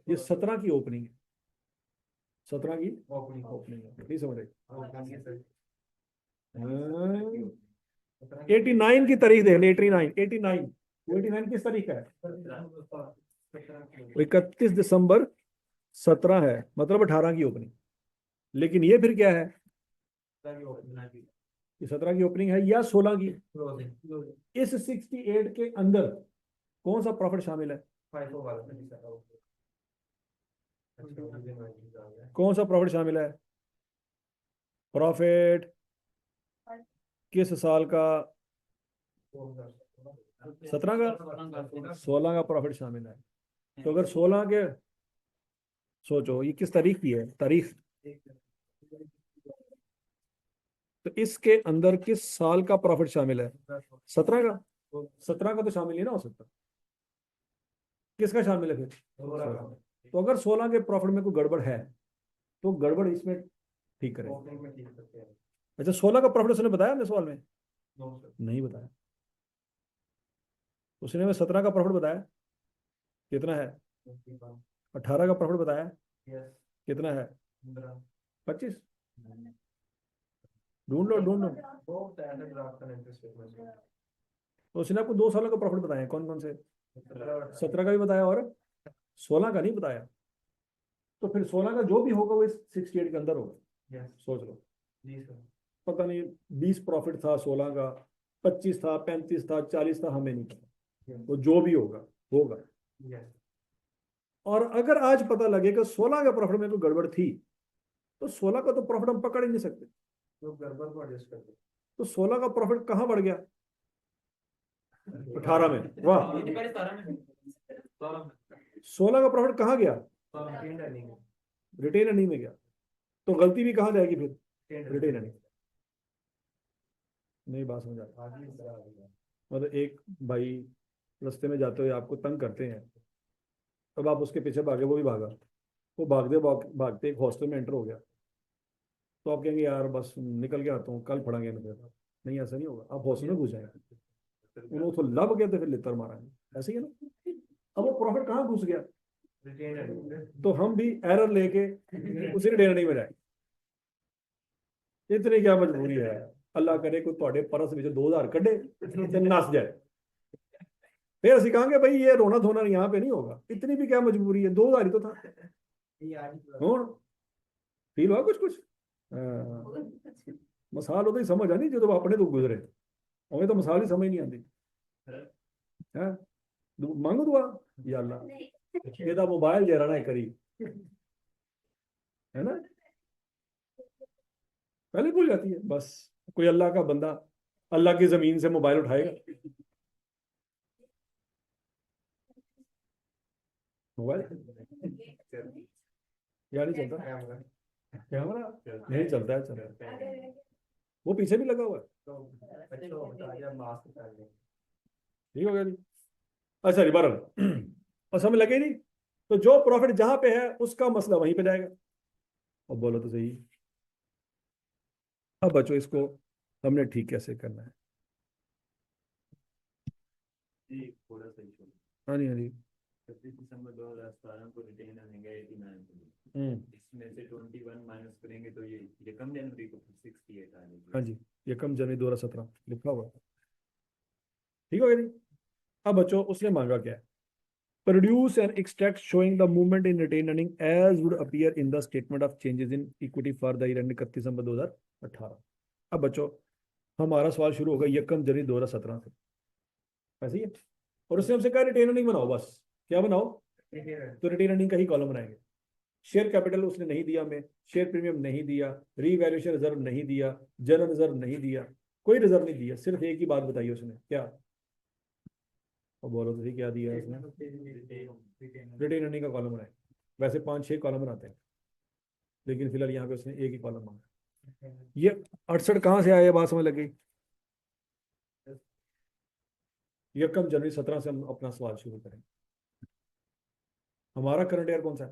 ये 17 की ओपनिंग है, 17 की ओपनिंग है, नहीं समझ रहे? 89 की तारीख देख ले, 89 89 किस तारीख का है? 31 दिसंबर 17 है, मतलब 18 की ओपनिंग। लेकिन ये फिर क्या है, ये 17 की ओपनिंग है या 16 की? इस 68 के अंदर कौन सा प्रॉफिट शामिल है? कौन सा प्रॉफिट शामिल है? प्रॉफिट किस साल का? 17 का? 16 का प्रॉफिट शामिल है। तो अगर 16 के, सोचो ये किस तारीख की है तारीख, तो इसके अंदर किस साल का प्रॉफिट शामिल है? 17 का? 17 का तो शामिल ही ना हो सकता, किसका शामिल है फिर? 16 का। तो अगर 16 के प्रॉफिट में कोई गड़बड़ है तो गड़बड़ इसमें ठीक करें। अच्छा 16 का प्रॉफिट उसने बताया हमने सवाल में? नहीं बताया। उसने हमें 17 का प्रॉफिट बताया, कितना है? 18 का प्रॉफिट बताया, कितना है? 25। ढूंढ लो ढूंढ लो। तो उसने आपको 2 सालों का प्रॉफिट बताया, कौन कौन से? 17 का भी बताया और 16 का नहीं बताया। तो फिर 16 का जो भी होगा वो इस 68 के अंदर होगा। सोच लो, पता नहीं 20 प्रॉफिट था 16 का, 25 था, 35 था, 40 था, हमें नहीं पता, वो जो भी होगा होगा। और अगर आज पता लगे कि 16 का प्रॉफिट में कोई गड़बड़ थी, तो 16 का तो प्रॉफिट हम पकड़ ही नहीं सकते, तो गड़बड़ को एडजस्ट कर दो। तो 16 का प्रॉफिट कहां बढ़ गया? 18 में। वाह, 16 का प्रॉफिट कहां गया? रिटेन अर्निंग में गया। तो गलती भी कहां जाएगी फिर? Retained earning. नहीं बात समझ आती? मतलब एक भाई रास्ते में जाते हुए आपको तंग करते हैं, तब आप उसके पीछे भागे, वो भी भागा, वो भागते एक हॉस्टल में एंटर हो गया, तो आप कहेंगे यार बस निकल के आता हूँ, कल पढ़ांगे मेरे साथ। नहीं, ऐसा नहीं होगा, आप हॉस्टल में घुस जाएंगे, उन्होंने तो लब गया तो फिर लेतर मारेंगे, ऐसे ही है ना। अब वो प्रॉफिट कहाँ घुस गया? तो हम भी एरर लेके उसी रिटेन में जाए, इतनी क्या मजबूरी है? अल्लाह करे कोई थोड़े परस में 2000 कढ़े ते नस जाए, फिर असं कहेंगे भाई ये रोना धोना यहाँ पे नहीं होगा, इतनी भी क्या मजबूरी है, 2000 ही तो था। फील हुआ कुछ कुछ? मसाल उदो ही समझ आनी जो अपने तो गुजरे, हमें तो मसाल ही समझ नहीं आती है। मांगो दुआ, या अल्लाह ਇਹਦਾ मोबाइल जरा ना करी, है ना, पहले भूल जाती है। बस कोई अल्लाह का बंदा अल्लाह की जमीन से मोबाइल उठाएगा, मोबाइल या नहीं चलता, कैमरा नहीं चलता है, चलता है, वो पीछे भी लगा हुआ है। ठीक हो गया जी? अच्छा बहरहाल और समझ लगे नहीं, तो जो प्रॉफिट जहां पे है उसका मसला वहीं पे जाएगा। अब बोलो तो सही, अब बच्चों इसको हमने ठीक कैसे करना है? हाँ जी हाँ जी।
31 दिसंबर 2017 को रिटेन अर्निंग है 89, इसमें से 21 माइनस करेंगे तो ये कम जनवरी को 68 आ जाएगी।
हाँ जी, ये कम जनवरी 2017 लिखा हुआ, ठीक हो गया जी? अब बच्चों उसने मांगा क्या है? Produce an extract showing the movement in retained earning as would appear in the statement of changes in equity for the year ending 31 दिसंबर 2018। अब बच्चों हमारा सवाल शुरू होगा 1 जनवरी 2017 से, ऐसे ही है। और उसने हमसे कहा रिटेन अर्निंग बनाओ, बस क्या बनाओ, तो रिटेन अर्निंग का ही कॉलम बनाएंगे। शेयर कैपिटल उसने नहीं दिया, हमें शेयर प्रीमियम नहीं दिया, रीवैल्यूएशन रिजर्व नहीं दिया, जनरल रिजर्व नहीं दिया, कोई रिजर्व नहीं दिया, सिर्फ एक ही बात बताई उसने, क्या, और बोलो तो क्या दिया उसने, रिटेन अर्निंग का कॉलम बनाए। वैसे 5-6 कॉलम बनाते हैं, लेकिन फिलहाल यहाँ पे उसने एक ही कॉलम मांगा। ये 68 कहाँ से आया, बात समझ लग गई। 1 जनवरी 2017 से हम अपना सवाल शुरू करें। हमारा करंट ईयर कौन सा है,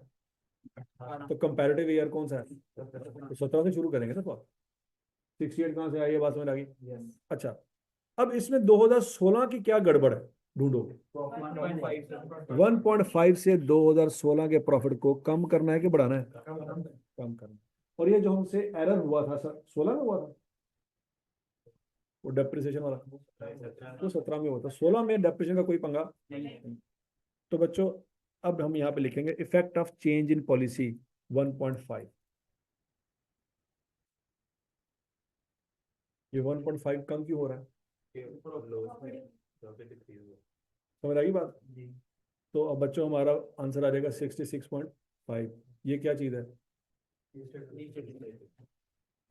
तो कंपैरेटिव ईयर कौन सा है, तो 17 से शुरू करेंगे ना सवाल। 68 कहाँ से आई, ये बात समझ आ गई। अच्छा, अब इसमें 2016 की क्या गड़बड़ है ढूंढो। 1.5 से 2016 के प्रॉफिट को कम करना है कि बढ़ाना है, कम करना। और ये जो हमसे एरर हुआ था सर 16 में हुआ था, वो डेप्रिसिएशन वाला, वो 17 में हुआ था, 16 में डेप्रिसिएशन का कोई पंगा नहीं। तो बच्चों अब हम यहाँ पे लिखेंगे effect of change in policy 1.5। ये 1.5 कम क्यों हो रहा है, समझ आ गई बात। तो अब बच्चों हमारा आंसर आ जाएगा 66.5। ये क्या चीज है,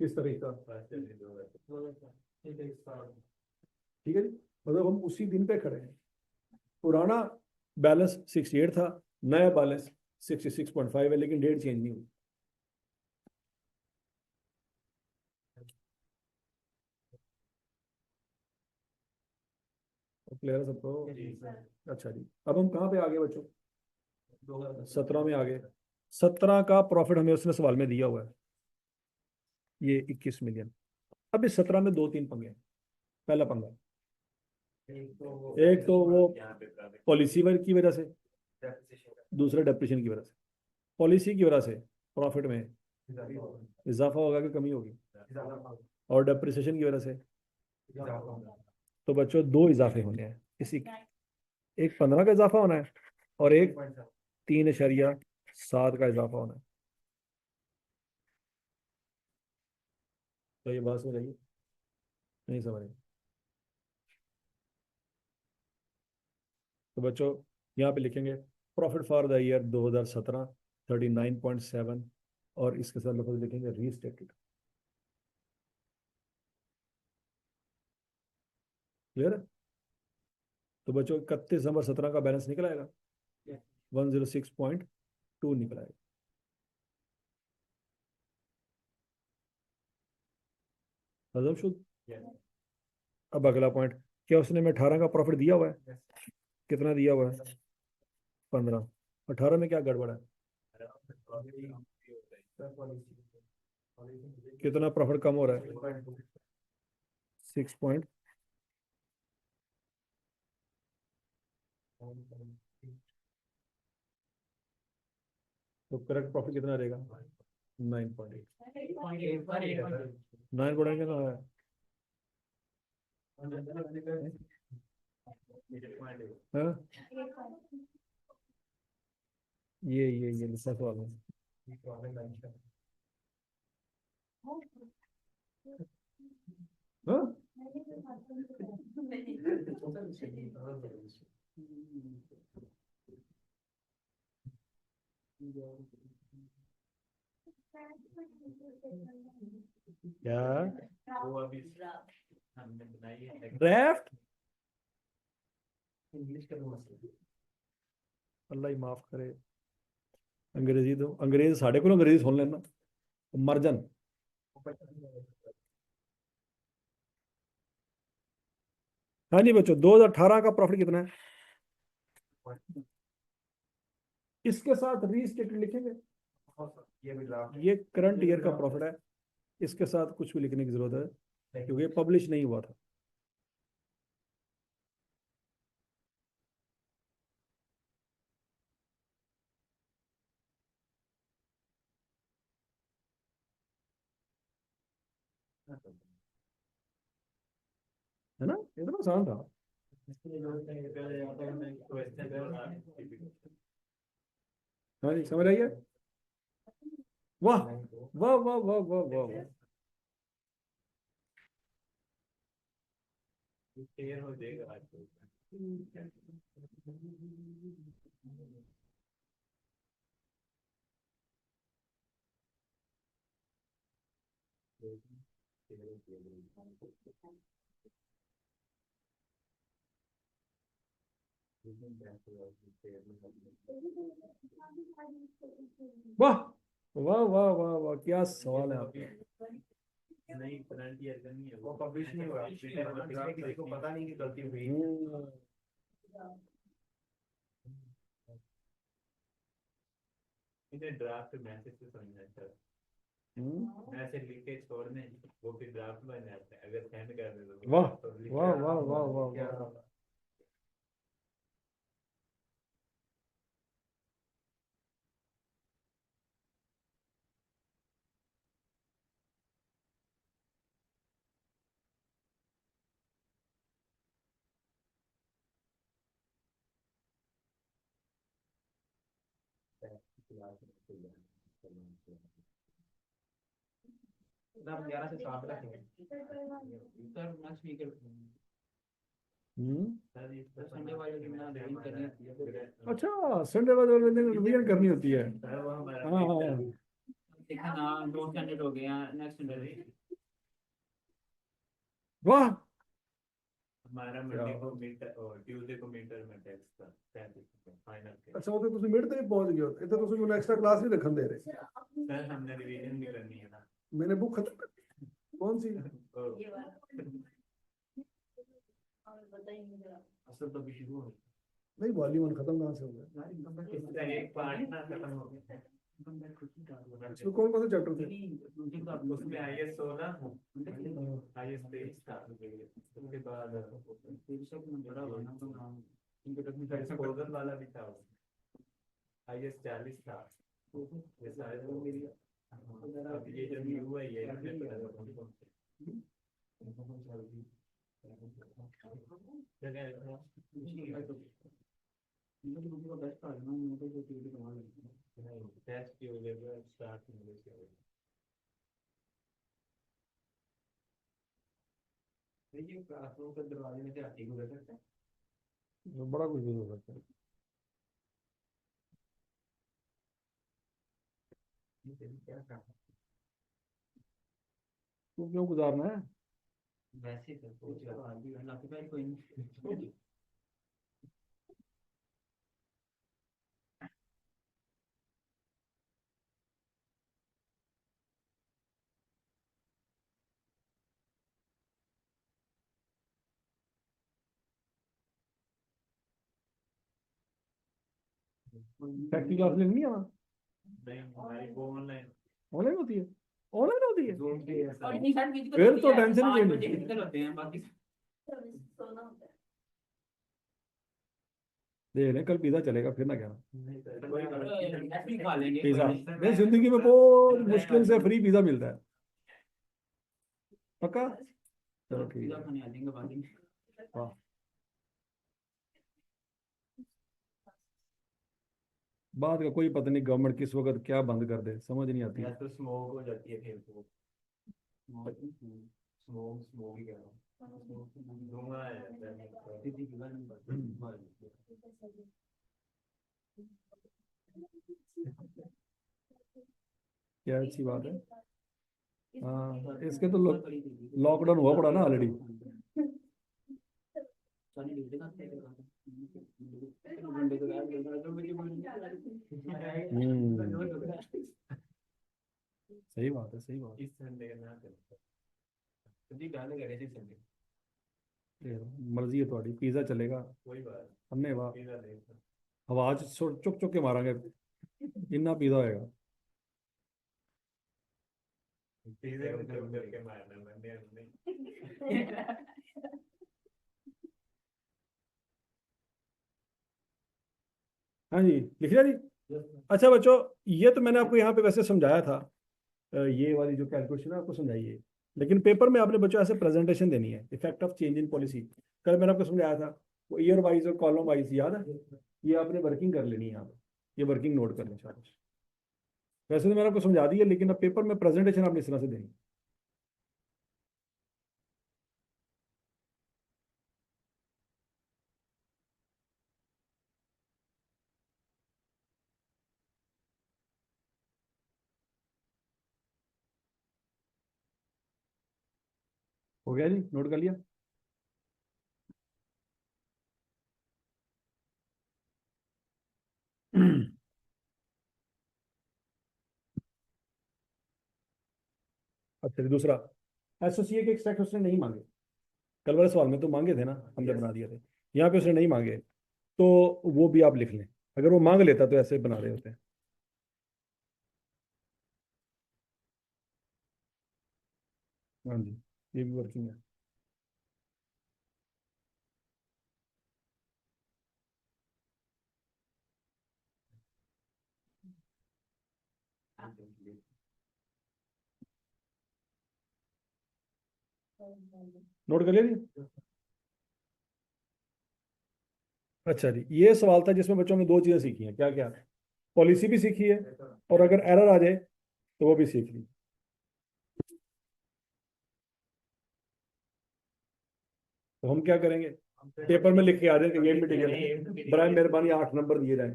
किस तरीका, ठीक है जी। मतलब हम उसी दिन पे खड़े हैं, पुराना बैलेंस 68 था, नया बैलेंस 66.5 है, लेकिन डेट चेंज नहीं हुई। क्लियर है सबको। अच्छा जी, अब हम कहाँ पे आ गए बच्चों, 17 में आ गए। 17 का प्रॉफिट हमें उसने सवाल में दिया हुआ है, ये 21 मिलियन। अब इस 17 में 2-3 पंगे हैं। पहला पंगा, एक तो वो पॉलिसी वर्क की वजह से, दूसरा डेप्रिसिएशन की वजह से। पॉलिसी की वजह से प्रॉफिट में इजाफा होगा कि कमी होगी, और डेप्रिसिएशन की वजह से, तो बच्चों 2 इजाफे होने हैं इसी, एक 15 का इजाफा होना है और एक 3.7 का इजाफा होना है। तो ये बात समझ आइए, नहीं समझ आई। तो बच्चों यहाँ पे लिखेंगे प्रॉफिट फॉर द ईयर 2017 39.7, और इसके साथ लफ्ज लिखेंगे रीस्टेटेड। क्लियर है। तो बच्चों 31 दिसंबर 17 का बैलेंस निकल आएगा, 106.2 निकल आएगा। हजम शुद्ध। अब अगला पॉइंट, क्या उसने में 18 का प्रॉफिट दिया हुआ है, कितना दिया हुआ है, 15। 18 में क्या गड़बड़ है, कितना प्रॉफिट कम हो रहा है, 6 पॉइंट, तो करेक्ट प्रॉफिट कितना रहेगा, 9.8। 9 कितना है, हाँ? ये लिखा सवाल है। हाँ? क्या ड्राफ्ट, अल्लाह ही माफ करे, अंग्रेजी तो अंग्रेज साढ़े को अंग्रेजी सुन लेना मरजन। हाँ जी बच्चों, 2018 का प्रॉफिट कितना है, इसके साथ रीस्टेटेड लिखेंगे। ये करंट ईयर का प्रॉफिट है, इसके साथ कुछ भी लिखने की जरूरत है क्योंकि पब्लिश नहीं हुआ था। है ना, इतना आसान था। हाँ जी, समझ आइए। वाह वाह वाह वाह वाह वाह वाह।
हो जाएगा आज तो।
वाह वाह वाह वाह वाह, क्या सवाल है आपका।
नहीं, करंट ईयर का नहीं है, वो पब्लिश नहीं हुआ, किसी को पता नहीं कि गलती हुई। इन्हें ड्राफ्ट मैसेज से समझना चाहिए, मैसेज लिख के छोड़ने, वो फिर ड्राफ्ट बन जाता है, अगर सेंड कर दे तो
वाह वाह वाह वाह वाह वाह।
एकदम 11 से 7 रखेंगे सर, नेक्स्ट वीक सर, इस संडे वाले दिन ना रिवीजन करनी होती है।
अच्छा, संडे वाले दिन रिवीजन करनी होती है।
सर वो हमारा
हाँ हाँ।
देखा ना, 2 स्टैंडर्ड हो गए हैं, नेक्स्ट संडे
वाह।
हमारा मंडे को मिड और ट्यूसडे को मिड टर्म टेस्ट का फाइनल के।
अच्छा, वो तो तुम मिड तक पहुंच गए हो, इधर तो तुम एक्स्ट्रा क्लास नहीं रखन दे रहे।
सर हमने रिवीजन भी करनी है ना।
मैंने बुक खत्म कर दी। कौन सी?
असल तो भी शुरू हो
नहीं, वॉल्यूम 1 खत्म कहाँ से हो गया?
इसका एक पार्ट ना खत्म हो गया।
इसमें कौन कौन से चैप्टर थे?
उसमें आईएस 16, आईएस 23 था, उसके बाद एक्सपोजर वाला भी था, आईएस 40 था, ये सारे तो मेरी। अब ये जो न्यू है ये टेस्ट की वजह स्टार्ट देखिए, क्लासरूम के दरवाजे में से हाथी गुजर सकता है,
बड़ा कुछ भी हो सकता है।
क्या करना
तू क्यों गुजारना है?
वैसे तो कुछ कोई नहीं।
प्रैक्टिकल क्लास लेनी नहीं आना?
नहीं, हमारी वो ऑनलाइन
ऑनलाइन होती है? ऑनलाइन होती है?
जूम पे है
और
सर।
नहीं सर, फिजिकल
फिर
होती
तो
है,
टेंशन ही
5
नहीं।
बजे फिजिकल होते हैं, बाकी
दे रहे कल पिज्जा चलेगा, फिर ना क्या?
ऐसे ही खा लेंगे।
पिज्जा नहीं, जिंदगी में बहुत मुश्किल से फ्री पिज्जा मिलता है। पक्का? चलो ठीक
पिज्जा
है।
खाने आ जाएंगे बाकी।
वाह। बात का कोई पता नहीं, गवर्नमेंट किस वक्त क्या बंद कर दे, समझ नहीं आती।
या तो स्मोक हो जाती है, फिर तो स्मोक ही कह रहा हूँ, धुआं है
क्या अच्छी बात है। हाँ, इसके तो लॉकडाउन हुआ पड़ा ना ऑलरेडी। सही बात है, सही बात
इस संडे का ना करते जी, गाने करे थे संडे,
है। मर्जी है थोड़ी, पिज्जा चलेगा।
कोई बात
हमने वाह
पिज़्ज़ा देखा
आवाज चुक चुक के मारांगे, इतना पिज्जा होएगा।
पिज़्ज़ा को जब करके मारना बंदे हमने।
हाँ जी, लिख लिया जी। अच्छा बच्चों, ये तो मैंने आपको यहाँ पे वैसे समझाया था, ये वाली जो कैलकुलेशन है आपको समझाई है, लेकिन पेपर में आपने बच्चों ऐसे प्रेजेंटेशन देनी है, effect of change in policy. कल मैंने आपको समझाया था वो ईयर वाइज और कॉलम वाइज याद है, ये आपने वर्किंग कर लेनी है यहाँ पे, ये वर्किंग नोट कर लें शाबाश। वैसे तो मैंने आपको समझा दिया, लेकिन अब पेपर में प्रेजेंटेशन आपने इस तरह से देनी। हो गया जी, नोट कर लिया। अच्छा जी, दूसरा, एसोसिएट के एक्सट्रैक्ट उसने नहीं मांगे, कल वाले सवाल में तो मांगे थे ना, हमने बना दिए थे। यहाँ पे उसने नहीं मांगे, तो वो भी आप लिख लें। अगर वो मांग लेता तो ऐसे बना रहे होते हैं। हाँ जी, ये भी वर्किंग है। नोट कर लिया जी। अच्छा जी, ये सवाल था जिसमें बच्चों ने दो चीजें सीखी हैं, क्या क्या? पॉलिसी भी सीखी है, और अगर एरर आ जाए तो वो भी सीख ली। तो हम क्या करेंगे, पेपर में लिख के आ जाए कि ये मटेरियल बराए मेहरबानी 8 नंबर दिए जाए।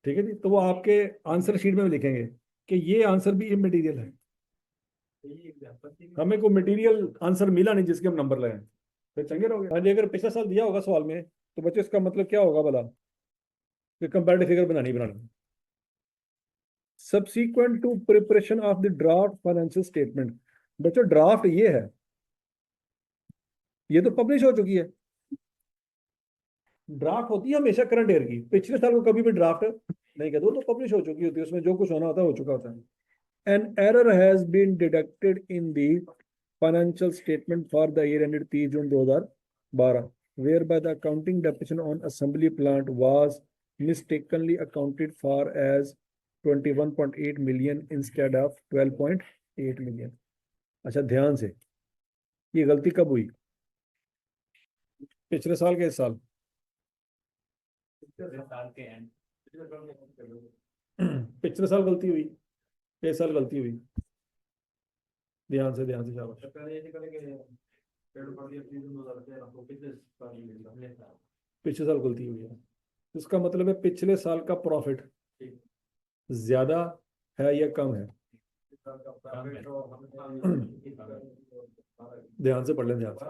ठीक है जी, तो वो आपके आंसर शीट में भी लिखेंगे कि ये आंसर भी इमटेरियल है, हमें कोई मटेरियल आंसर मिला नहीं जिसके हम नंबर लगाएं, तो चंगे रहोगे। हाँ जी, अगर पिछले साल दिया होगा सवाल में तो बच्चों इसका मतलब क्या होगा भला, कि कंपैरेटिव फिगर बनानी। Subsequent to preparation of the draft financial statement, बच्चों ड्राफ्ट ये है, ये तो पब्लिश हो चुकी है। ड्राफ्ट होती है हमेशा करंट ईयर की, पिछले साल को कभी भी ड्राफ्ट नहीं कहते, वो तो पब्लिश हो चुकी होती है, उसमें जो कुछ होना होता है हो चुका होता है। An error has been deducted in the financial statement for the year ended 30 June 2012 whereby the accounting depreciation on assembly plant was mistakenly accounted for as 21.8 million instead of 12.8 million। अच्छा ध्यान से, ये गलती कब हुई? पिछले साल के इस साल?
साल के एंड
पिछले साल गलती हुई, इस साल गलती हुई। ध्यान से शाबाश। पिछले साल गलती हुई है, इसका मतलब है पिछले साल का प्रॉफिट ज्यादा है या कम है? ध्यान से पढ़ लें, ध्यान से।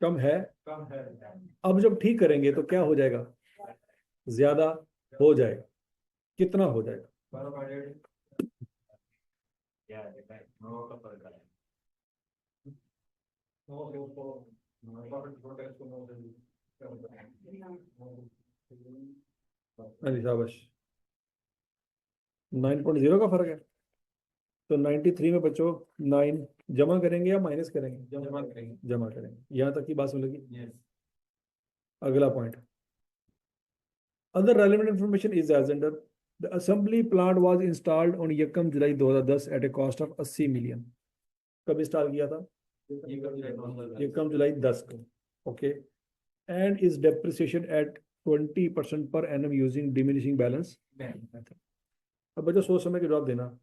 कम है। अब जब ठीक करेंगे तो क्या हो जाएगा? ज्यादा हो जाएगा। कितना हो जाएगा? हाँ जी शाबाश, 9.0 का फर्क है। तो 93 में बच्चों 9 जमा करेंगे या माइनस करेंगे? जमा करेंगे। यहाँ तक की बात सुन। अगला point, other relevant information is as under. The assembly plant was installed on 1 July 2010 at a cost of 80 million. कब इंस्टॉल किया था? 1 जुलाई 10 को। Okay, and is depreciation at 20% per annum using diminishing balance method. अब बच्चों सोच समझ के जवाब देना।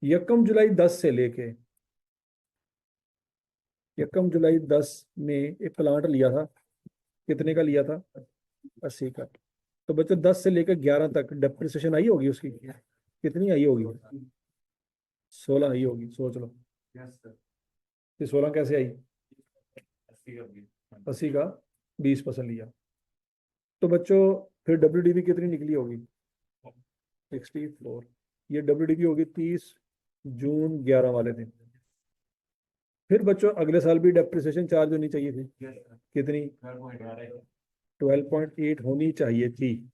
1 जुलाई 10 से लेके 1 जुलाई 10 में एक प्लांट लिया था, कितने का लिया था? 80 का। तो बच्चों 10 से लेकर 11 तक डेप्रिसिएशन आई होगी उसकी, कितनी आई होगी? 16 आई होगी, सोच लो। ये 16 कैसे आई? 80 का 20% लिया। तो बच्चों फिर WDV कितनी निकली होगी? 64। ये WDV होगी 30 जून 11 वाले दिन। फिर बच्चों अगले साल भी डेप्रिसिएशन चार्ज होनी चाहिए थी, कितनी? 12.8 होनी चाहिए थी,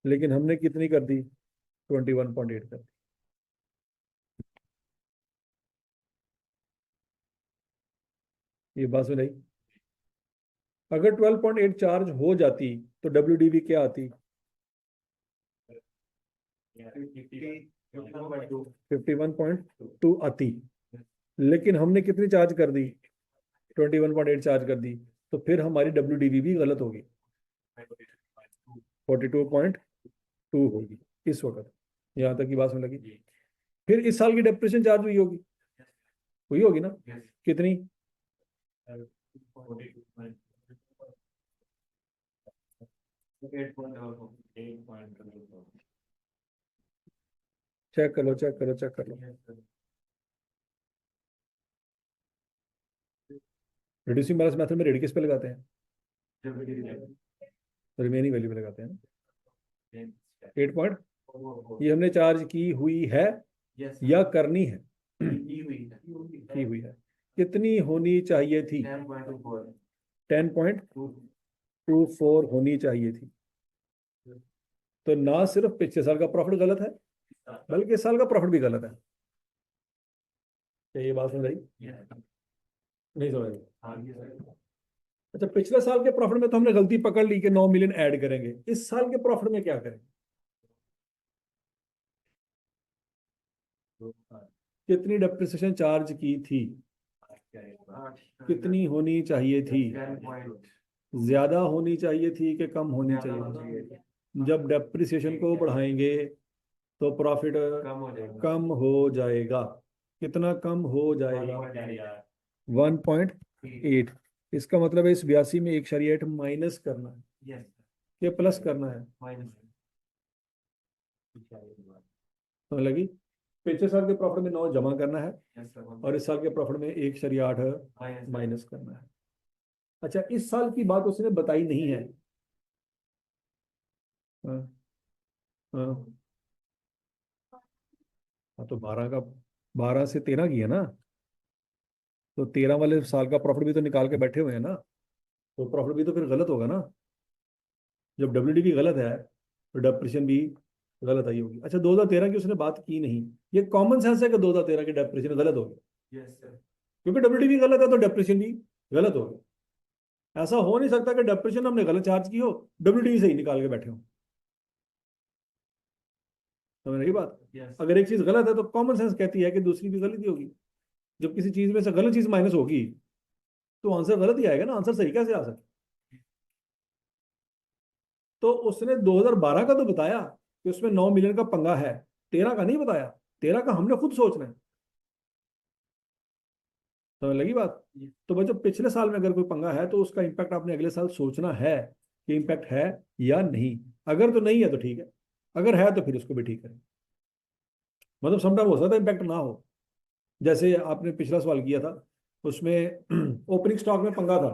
लेकिन हमने कितनी कर दी? 21.8 कर दी। ये बात सुनाई। अगर 12.8 चार्ज हो जाती तो WDV क्या आती? 51.2 आती, लेकिन हमने कितनी चार्ज कर दी? 21.8 चार्ज कर दी, तो फिर हमारी WDV भी गलत होगी, 42.2 होगी इस वक्त। यहाँ तक की बात समझ लगी? फिर इस साल की डेप्रिसिएशन चार्ज हुई होगी ना? कितनी? चेक कर लो, चेक करो, चेक कर लो। रिड्यूसिंग बैलेंस मेथड में रेट किस पे लगाते हैं? रिमेनिंग वैल्यू पे लगाते हैं। 8 पॉइंट, ये हमने चार्ज की हुई है या करनी है? की हुई है। कितनी होनी चाहिए थी? 10.24 होनी चाहिए थी। तो ना सिर्फ पिछले साल का प्रॉफिट गलत है, बल्कि इस साल का प्रॉफिट भी गलत है। क्या ये बात समझ आई? नहीं समझ आई? अच्छा, पिछले साल के प्रॉफिट में तो हमने गलती पकड़ ली कि 9 मिलियन ऐड करेंगे। इस साल के प्रॉफिट में क्या करें? कितनी डेप्रिसिएशन चार्ज की थी? कितनी होनी चाहिए थी? ज्यादा होनी चाहिए थी कि कम होनी चाहिए थी? जब डेप्रिसिएशन को बढ़ाएंगे तो प्रॉफिट कम हो जाएगा। कितना कम हो जाएगा? 1.8। इसका मतलब है इस 82 में 1.8 माइनस करना है कि प्लस करना है? तो लगी, पिछले साल के प्रॉफिट में 9 जमा करना है और इस साल के प्रॉफिट में 1.8 माइनस करना है। अच्छा, इस साल की बात उसने बताई नहीं है। हाँ हाँ हाँ, तो 12 से 13 की है ना, तो 13 वाले साल का प्रॉफिट भी तो निकाल के बैठे हुए हैं ना, तो प्रॉफिट भी तो फिर गलत होगा ना। जब WDV गलत है तो डेप्रिसिएशन भी गलत आई होगी। अच्छा, 2013 की उसने बात की नहीं। ये कॉमन सेंस है कि 2013 की डेप्रिसिएशन गलत होगी, क्योंकि WDV गलत है तो डेप्रिसिएशन भी गलत होगी। ऐसा हो नहीं सकता कि डेप्रिसिएशन हमने गलत चार्ज की हो, WDV सही निकाल के बैठे हो। समझ रही बात? अगर एक चीज गलत है तो कॉमन सेंस कहती है कि दूसरी भी गलत ही होगी। जब किसी चीज में से गलत चीज माइनस होगी तो आंसर गलत ही आएगा ना, आंसर सही कैसे आ सकता? तो उसने 2012 का तो बताया कि उसमें 9 मिलियन का पंगा है, 13 का नहीं बताया। 13 का हमने खुद सोचना है। समझ लगी बात? तो बच्चों, पिछले साल में अगर कोई पंगा है तो उसका इम्पैक्ट आपने अगले साल सोचना है कि इम्पैक्ट है या नहीं। अगर तो नहीं है तो ठीक है, अगर है तो फिर उसको भी ठीक करें। मतलब समटाइम हो सकता है इम्पैक्ट ना हो। जैसे आपने पिछला सवाल किया था, उसमें ओपनिंग स्टॉक में पंगा था,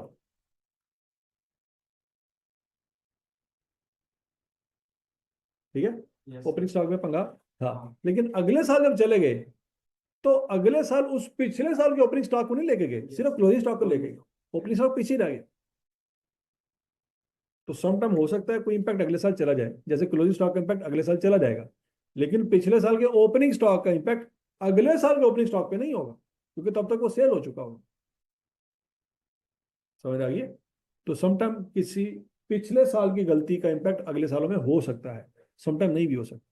ठीक है, ओपनिंग स्टॉक में पंगा था। लेकिन अगले साल जब चले गए तो अगले साल उस पिछले साल के ओपनिंग स्टॉक को नहीं लेके गए, सिर्फ क्लोजिंग स्टॉक को लेके गए। ओपनिंग स्टॉक पीछे रह गए। तो सम टाइम हो सकता है कोई इंपैक्ट अगले साल चला जाए, जैसे क्लोजिंग स्टॉक का इंपैक्ट अगले साल चला जाएगा, लेकिन पिछले साल के ओपनिंग स्टॉक का इंपैक्ट अगले साल के ओपनिंग स्टॉक पे नहीं होगा, क्योंकि तब तक वो सेल हो चुका होगा। समझ आ गई? तो समटाइम किसी पिछले साल की गलती का इंपैक्ट अगले सालों में हो सकता है, समटाइम नहीं भी हो सकता।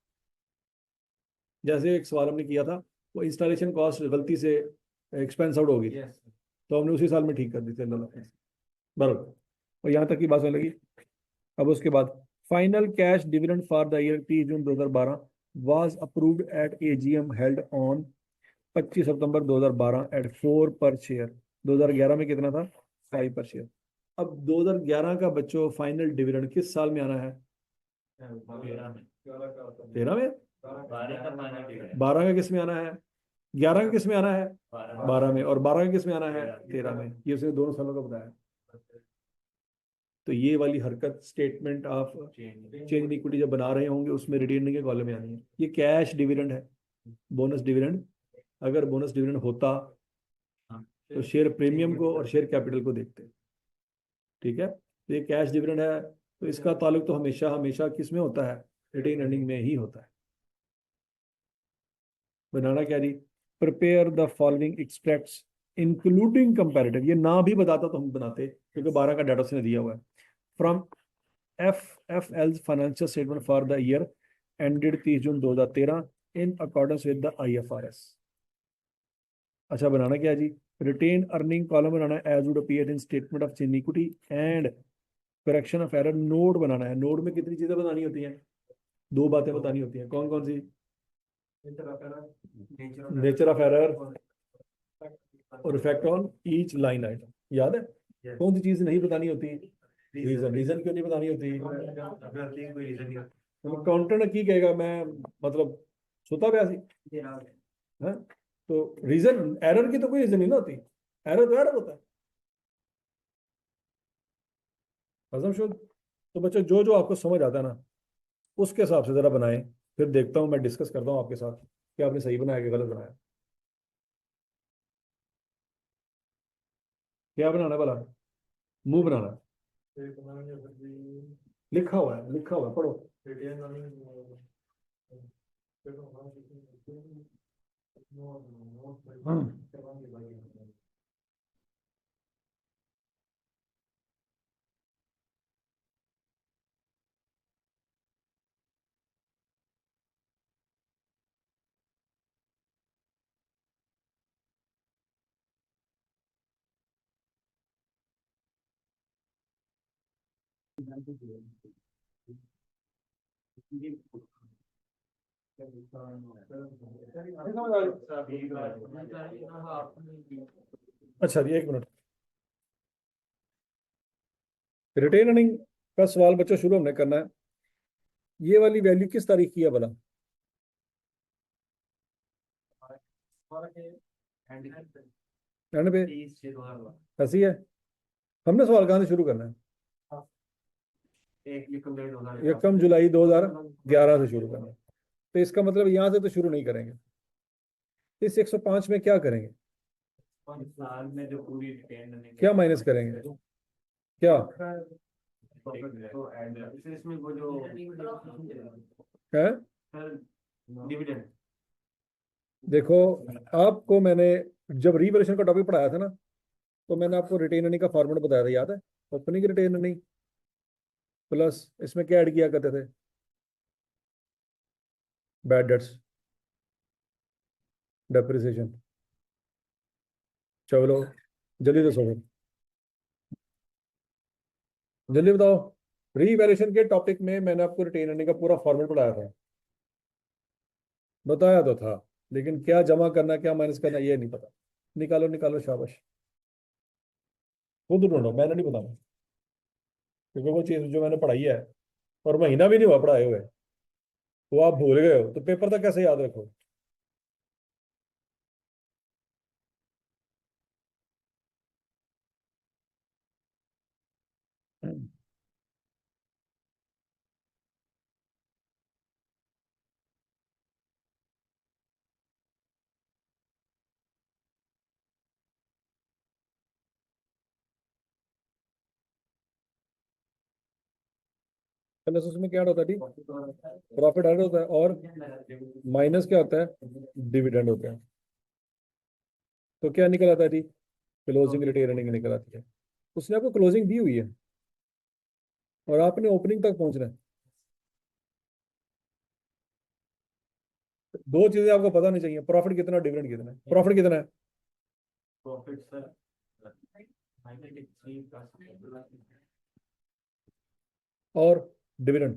जैसे एक सवाल हमने किया था, वो इंस्टॉलेशन कॉस्ट गलती से एक्सपेंस आउट होगी, तो हमने उसी साल में ठीक कर दी थी, बराबर। और यहाँ तक की बात होने लगी। अब उसके बाद final cash dividend for the year 30 June 2012 was approved at AGM held on 25 September 2012 at 4 per share. 2011 में कितना था? 5 पर शेयर। अब 2011 का बच्चों फाइनल डिविडेंड किस साल में आना है? 13 में। 12 का किस में आना है? 11 का किस में आना है? 12 में। और 12 का किस में आना है? 13 में। ये उसने दोनों सालों का बताया। तो ये वाली हरकत statement of change in equity जब बना रहे होंगे उसमें रिटेन के कॉलम में आनी है। ये कैश डिविडेंड है, बोनस डिविडेंड। अगर बोनस डिविडेंड होता तो शेयर प्रीमियम को और शेयर कैपिटल को देखते, ठीक है। तो ये कैश डिविडेंड है, तो इसका ताल्लुक तो हमेशा हमेशा किस में होता है? रिटेन अर्निंग में ही होता है। बनाना क्या जी? Prepare the following extracts including comparative. ये ना भी बताता तो हम बनाते, क्योंकि 12 का डाटा उसने दिया हुआ है। From FFL's financial statement for the year ended 30 June 2013 in accordance with the IFRS। अच्छा, बनाना क्या है जी? रिटेन अर्निंग कॉलम बनाना है as would appear in statement of change equity and correction of error. Note बनाना है। नोड में कितनी चीजें बतानी होती हैं? दो बातें बतानी होती हैं। कौन कौन सी? नेचर ऑफ एरर और effect on each line item. याद है? कौन सी चीज नहीं बतानी होती? रीजन। रीजन क्यों नहीं बतानी होती? अकाउंटेंट की कहेगा मैं मतलब सुता पिया सी। हाँ? तो रीजन, एरर की तो कोई रीजन नहीं ना होती। एरर तो एरर होता है। हजम शुद्ध। तो बच्चों जो जो आपको समझ आता है ना, उसके हिसाब से जरा बनाएं। फिर देखता हूँ, मैं डिस्कस करता हूँ आपके साथ कि आपने सही बनाया कि गलत बनाया। क्या बनाना है भला? मुंह बनाना है। लिखा हुआ है, लिखा हुआ है, पढ़ो। हाँ। अच्छा जी, एक मिनट। रिटेन अर्निंग का सवाल बच्चों शुरू हमने करना है। ये वाली वैल्यू किस तारीख की है भला? एंड पे ऐसी है। हमने सवाल कहाँ से शुरू करना है? 1 जुलाई 2011 से शुरू करना है। तो इसका मतलब यहाँ से तो शुरू नहीं करेंगे। इस 105 में क्या करेंगे?
साल में जो पूरी रिटेन
क्या माइनस करेंगे? क्या
तो इसमें वो जो
है?
डिविडेंड।
देखो, आपको मैंने जब रीवैल्यूएशन का टॉपिक पढ़ाया था ना, तो मैंने आपको रिटेन अर्निंग का फॉर्मूला बताया था, याद है? ओपनिंग रिटेन अर्निंग प्लस इसमें क्या ऐड किया करते थे? Bad debts, depreciation. चलो जल्दी दसो फिर, जल्दी बताओ। रीवैल्यूएशन के टॉपिक में मैंने आपको रिटेन अर्निंग का पूरा फॉर्मूला पढ़ाया था, बताया तो था, लेकिन क्या जमा करना क्या माइनस करना ये नहीं पता। निकालो निकालो, शाबाश। खुद ढूंढो, मैंने नहीं बताना, क्योंकि वो चीज़ जो मैंने पढ़ाई है और महीना भी नहीं हुआ पढ़ाए हुए, वो आप भूल गए हो, तो पेपर तक कैसे याद रखो? प्लस उसमें क्या होता है? ठीक, प्रॉफिट ऐड होता है और माइनस क्या होता है? डिविडेंड होता है। तो क्या निकल आता है? ठीक, क्लोजिंग रिटेन अर्निंग निकल आती है। उसने आपको क्लोजिंग दी हुई है और आपने ओपनिंग तक पहुंचना है। दो चीजें आपको पता नहीं चाहिए, प्रॉफिट कितना, डिविडेंड कितना है। प्रॉफिट कितना है?
प्रॉफिट सर
और डिविडेंड?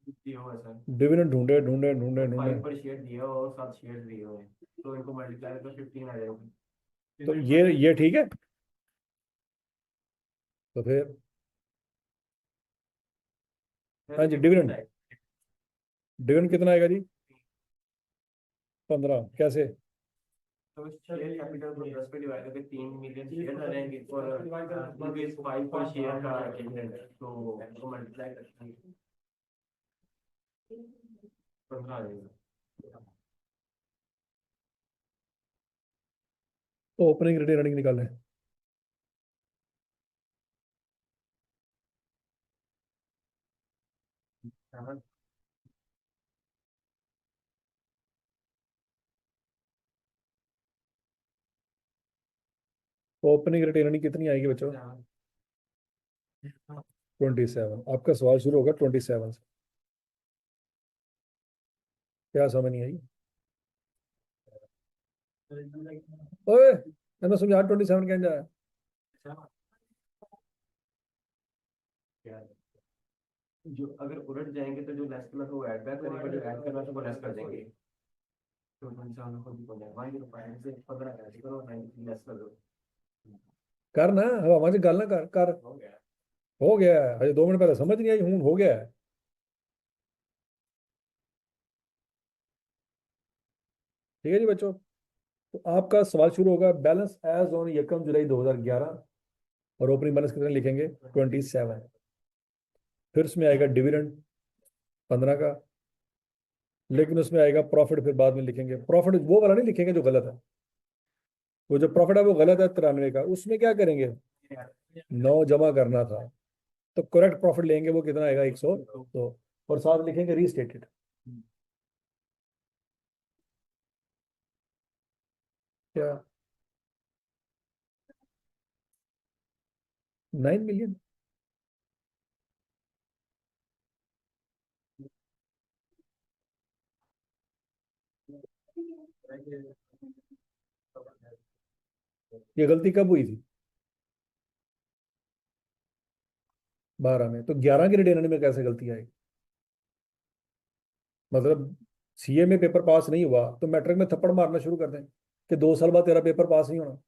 दिया हुआ है सर।
डिविडेंड ढूंढे ढूंढे ढूंढे ढूंढे।
5 पर शेयर दिया और 7 शेयर दिए हुए हैं, तो इनको मल्टीप्लाई कर 15 आ जाएगा।
तो ये ठीक है। तो फिर हाँ जी, डिविडेंड। डिविडेंड कितना आएगा जी? 15। कैसे?
तो शेयर कैपिटल को 10 पे डिवाइड करके 3 मिलियन शेयर आ जाएंगे और रुपीज 5 पर शेयर का डिविडेंड, तो उनको मल्टीप्लाई करके 15 आ जाएगा।
तो ओपनिंग रिटेन अर्निंग निकालना है। ओपनिंग रिटेन अर्निंग कितनी आएगी बच्चों? 27। आपका सवाल शुरू होगा 27 से। क्या समझ नहीं आई? ओए मैंने समझा 27 क्या जाए।
जो अगर उलट जाएंगे तो जो लेस करना था वो ऐड बैक करेंगे, जो ऐड करना था वो लेस कर देंगे। तो 27 को भी बोल जाएगा वहीं पॉइंट से 15 ऐड करो 93 लेस कर दो।
कर ना हवा से गल ना कर कर।
हो गया।
हो गया है, अरे 2 मिनट पहले समझ नहीं आई, हूँ हो गया है। ठीक है जी बच्चों, तो आपका सवाल शुरू होगा, बैलेंस एज ऑन 1 जुलाई 2011, और ओपनिंग बैलेंस कितने लिखेंगे 27। फिर उसमें आएगा डिविडेंड 15 का, लेकिन उसमें आएगा प्रॉफिट, फिर बाद में लिखेंगे प्रॉफिट, वो वाला नहीं लिखेंगे जो गलत है। वो जो प्रॉफिट है वो गलत है 93 का, उसमें क्या करेंगे 9 जमा करना था, तो करेक्ट प्रॉफिट लेंगे, वो कितना आएगा 102, और साथ लिखेंगे रीस्टेटेड। क्या 9 मिलियन? ये गलती कब हुई थी 12 में, तो 11 के रिटर्न में कैसे गलती आई? मतलब सीए में पेपर पास नहीं हुआ तो मैट्रिक में थप्पड़ मारना शुरू कर दें कि 2 साल बाद तेरा पेपर पास नहीं होना?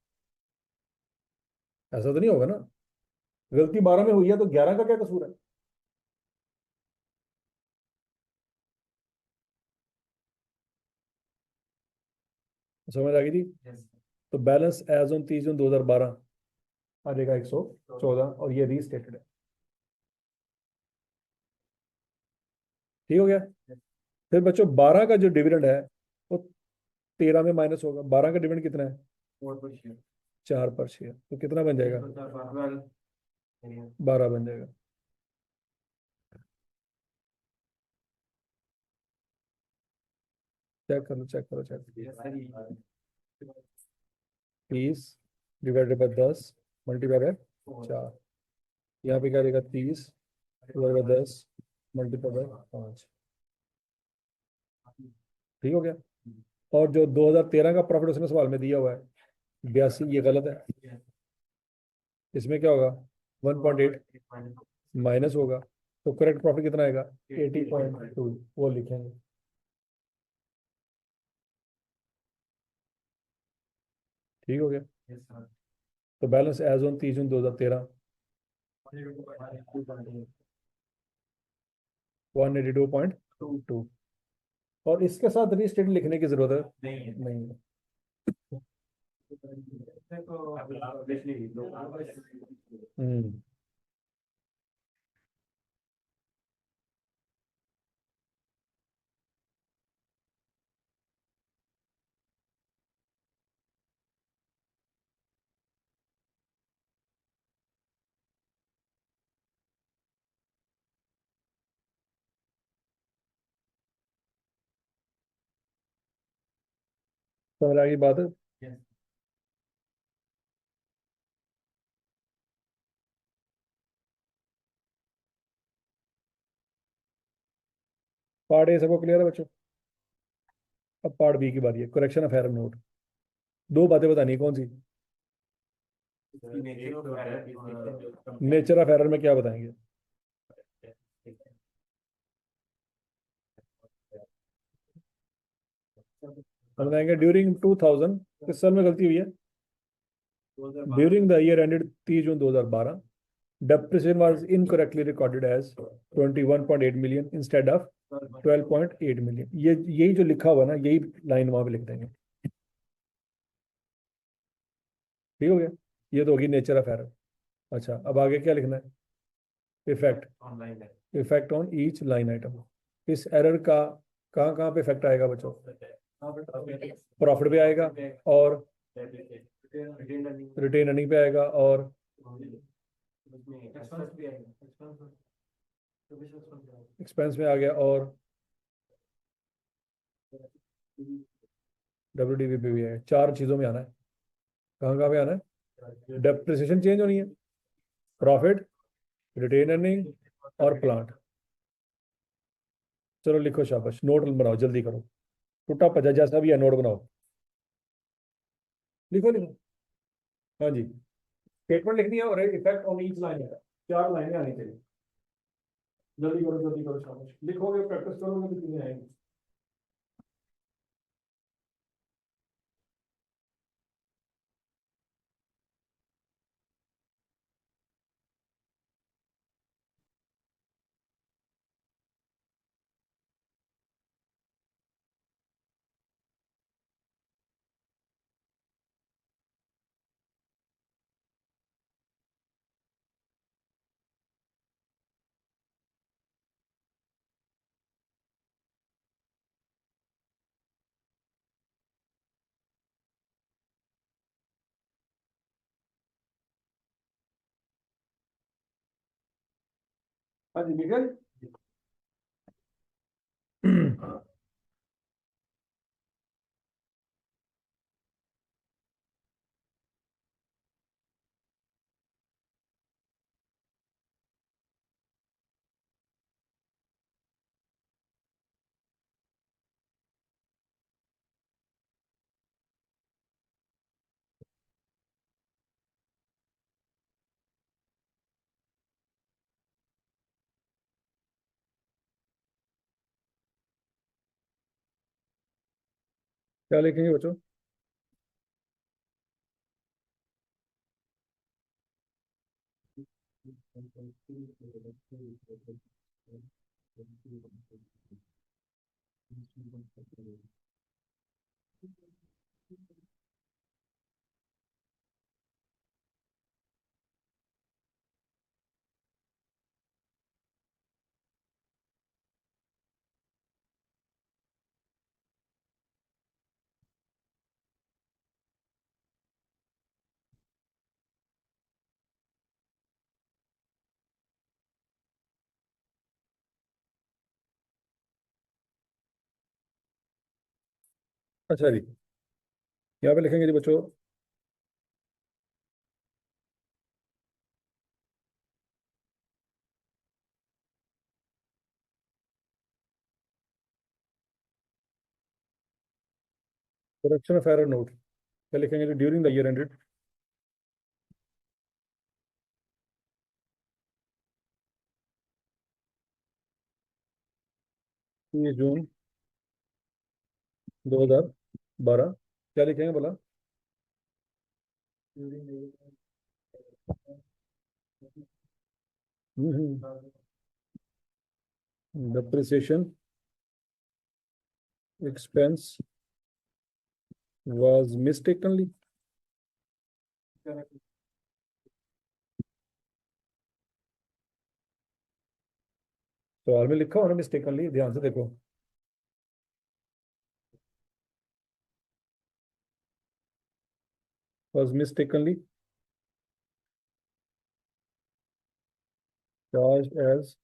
ऐसा तो नहीं होगा ना। गलती 12 में हुई है तो 11 का क्या कसूर है? समझ आ गई थी? तो बैलेंस एज ऑन 30 जून 2012 आ जाएगा 114, और ये रीस्टेटेड है। ठीक हो गया। फिर बच्चों 12 का जो डिविडेंड है वो 13 में माइनस होगा। 12 का डिविडेंड कितना है 4 पर शेयर, तो कितना बन जाएगा 12 बन जाएगा। चेक कर लो चेक करो check. 30 divided by 10 multiply by 4, यहाँ पे क्या देगा 30 डिवाइडेड बाय 10 मल्टीप्लाई बाय 5। ठीक हो गया। और जो 2013 का प्रॉफिट उसने सवाल में दिया हुआ है 82, ये गलत है। इसमें क्या होगा 1.8 माइनस होगा, तो करेक्ट प्रॉफिट कितना आएगा 80.2, वो लिखेंगे। ठीक हो गया। तो बैलेंस एज ऑन 30 जून 2013 182.2, और इसके साथ रीस्टेट लिखने की जरूरत है नहीं है। हम्म। समझ आ गई बात है? पार्ट ए सबको क्लियर है बच्चों? अब पार्ट बी की बारी है, करेक्शन ऑफ एरर नोट। 2 बातें बतानी है, कौन सी? नेचर ऑफ एरर में क्या बताएंगे? हम बताएंगे ड्यूरिंग 2000, किस साल में गलती हुई है? During the year ended 30 June 2012, depreciation was incorrectly recorded as 21.8 million instead of 12.8 million। ये यही जो लिखा हुआ ना, यही लाइन वहां पे लिख देंगे। ठीक हो गया। ये तो होगी नेचर ऑफ एरर। अच्छा, अब आगे क्या लिखना है? Effect. Effect on each line item. इस एरर का कहाँ कहाँ पे इफेक्ट आएगा बच्चों? प्रॉफिट पे आएगा, और रिटेन अर्निंग पे आएगा, और एक्सपेंस में आ गया, और WDV पे भी है। 4 चीजों में आना है। कहाँ कहाँ पे आना है? डेप्रिसिएशन चेंज होनी है, प्रॉफिट, रिटेन अर्निंग, और प्लांट। चलो लिखो, शाबाश, नोट बनाओ, जल्दी करो, टूटा पचा जैसा भी है नोट बनाओ। लिखो लिखो। हाँ जी, स्टेटमेंट लिखनी है और इफेक्ट ऑन ईच लाइन है, 4 लाइनें आनी चाहिए। जल्दी करो शाबाश, लिखोगे प्रैक्टिस करोगे तो चीजें आएंगी। हाँ जी लिखा जी? क्या लिखेंगे बच्चों? अच्छा जी, यहाँ पे लिखेंगे जी बच्चों, करेक्शन ऑफ एरर नोट। क्या लिखेंगे जी? During the year ended 30 June 2012। क्या लिखेंगे बोला? depreciation expense was mistakenly, सवाल में लिखा होना मिस्टेकनली, ध्यान से देखो। was mistakenly charged as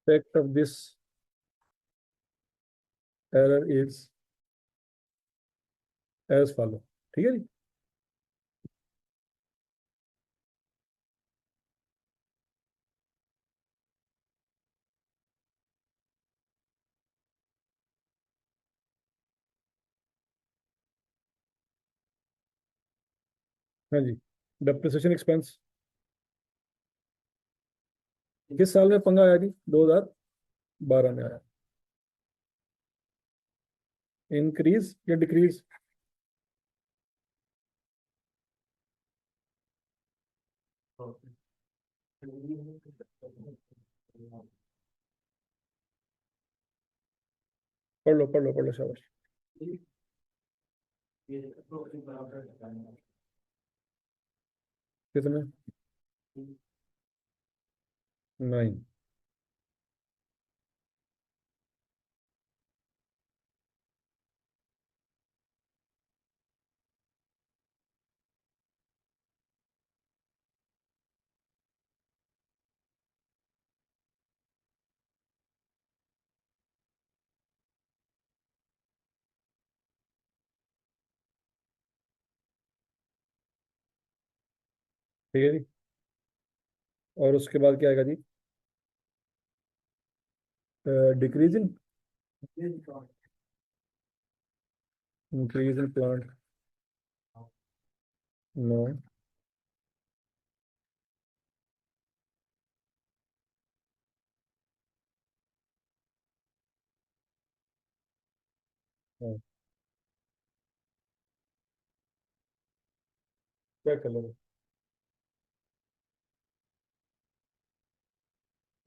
effect of this error is as follow। ठीक है जी। हाँ जी, डेप्रिसिएशन एक्सपेंस किस साल में पंगा आया जी? 2012 में आया। इंक्रीज या डिक्रीज? पढ़ लो शाबाश। कितने? नहीं। ठीक है जी। और उसके बाद क्या आएगा जी? Decrease in increase in plant, no. क्या कलर है?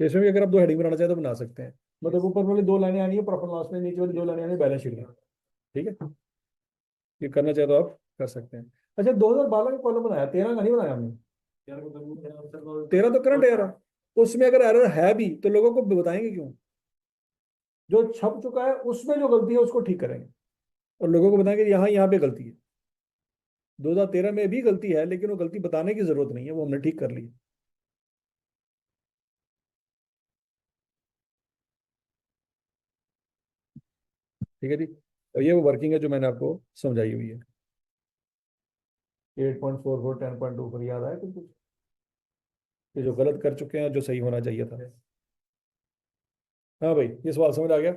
इसमें भी अगर आप दो हेडिंग बनाना चाहें तो बना सकते हैं। मतलब ऊपर वाली दो लाइनें आनी है प्रॉफिट लॉस में, नीचे वाली दो लाइनें आनी है बैलेंस शीट में। ठीक है, ये करना चाहे तो आप कर सकते हैं। अच्छा, 2012 का कॉलम बनाया, 13 का नहीं बनाया हमने। 13 तो करंट एयर है, उसमें अगर एरर है भी तो लोगों को बताएंगे क्यों? जो छप चुका है उसमें जो गलती है उसको ठीक करेंगे और लोगों को बताएंगे यहाँ यहाँ पे गलती है। 2013 में भी गलती है लेकिन वो गलती बताने की जरूरत नहीं है, वो हमने ठीक कर ली। ठीक है जी। और ये वो वर्किंग है जो मैंने आपको समझाई हुई है। 8.44, 10.24 याद आया कुछ? ये जो गलत कर चुके हैं जो सही होना चाहिए था। हाँ भाई, ये सवाल समझ आ गया?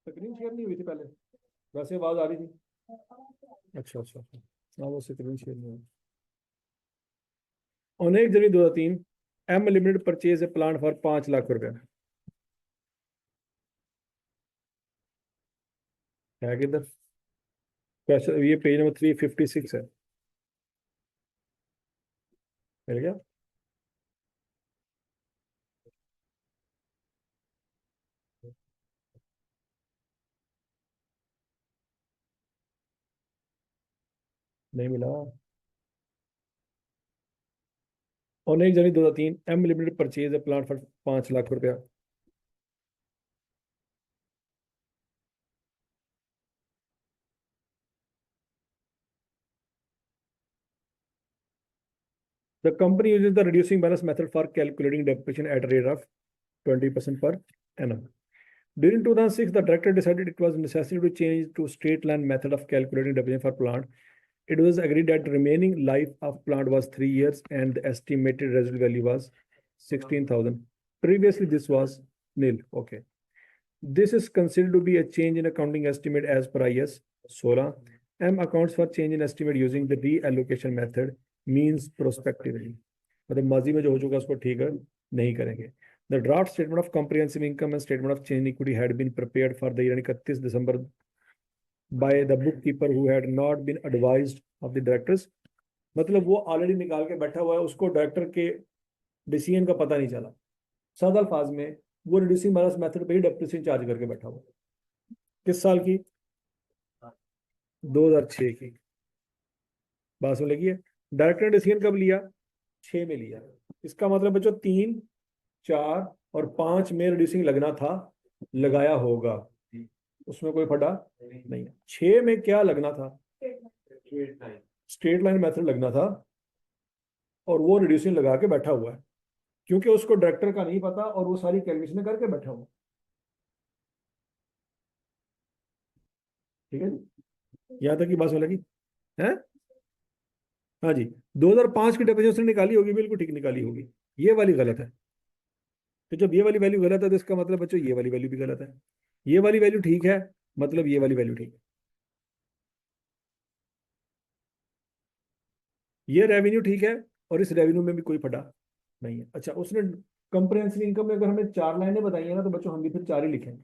स्क्रीन शेयर नहीं हुई थी पहले, वैसे आवाज आ रही थी। अच्छा अच्छा अच्छा। हाँ, वो स्क्रीन शेयर नहीं हुई। अनेक जनी 2003 M limited purchase a plant for 5 lakh रुपए। है किधर? क्वेश्चन ये पेज नंबर 356 है। मिल गया? नहीं मिला। अनेक जनी 2003 M limited purchase a plant for 5 lakh रुपया। The company uses the reducing balance method for calculating depreciation at a rate of 20% per annum. During 2006, the director decided it was necessary to change to straight line method of calculating depreciation for plant. It was agreed that the remaining life of plant was 3 years and the estimated residual value was 16,000. Previously, this was nil. Okay. This is considered to be a change in accounting estimate as per IS 16. M accounts for change in estimate using the reallocation method means prospectively. मतलब माजी में जो हो चुका है उसको ठीक नहीं करेंगे। The draft statement of comprehensive income and statement of change in equity had been prepared for the year 31 December by the bookkeeper who had not been advised of the directors. मतलब वो ऑलरेडी निकाल के बैठा हुआ है, उसको डायरेक्टर के डिसीजन का पता नहीं चला। सादा अल्फाज में वो रिड्यूसिंग बैलेंस मेथड पे ही डेप्रिसिएशन चार्ज करके बैठा हुआ। किस साल की? 2006 की। बात सुन लगी है? डायरेक्टर ने डिसीजन कब लिया? 6 में लिया। इसका मतलब बच्चों 3, 4 और 5 में रिड्यूसिंग लगना था, लगाया होगा, उसमें कोई फटा नहीं है। 6 में क्या लगना था? स्ट्रेट लाइन मेथड लगना था और वो रिड्यूसिंग लगा के बैठा हुआ है क्योंकि उसको डायरेक्टर का नहीं पता और वो सारी कैलकुलेशन करके बैठा हुआ। ठीक है जी, यहाँ तक की बात समझ लगी है? हाँ जी। 2005 की डेफिनेशन निकाली होगी, बिल्कुल ठीक निकाली होगी। ये वाली गलत है, तो जब ये वाली वैल्यू गलत है तो इसका मतलब बच्चों ये वाली वैल्यू भी गलत है। ये वाली वैल्यू ठीक है, मतलब ये वाली वैल्यू ठीक है। ये रेवेन्यू ठीक है और इस रेवेन्यू में भी कोई फटा नहीं है। अच्छा, उसने कंप्रेहेंसिव इनकम में अगर हमें 4 लाइनें बताई है ना तो बच्चों हम भी फिर 4 ही लिखेंगे।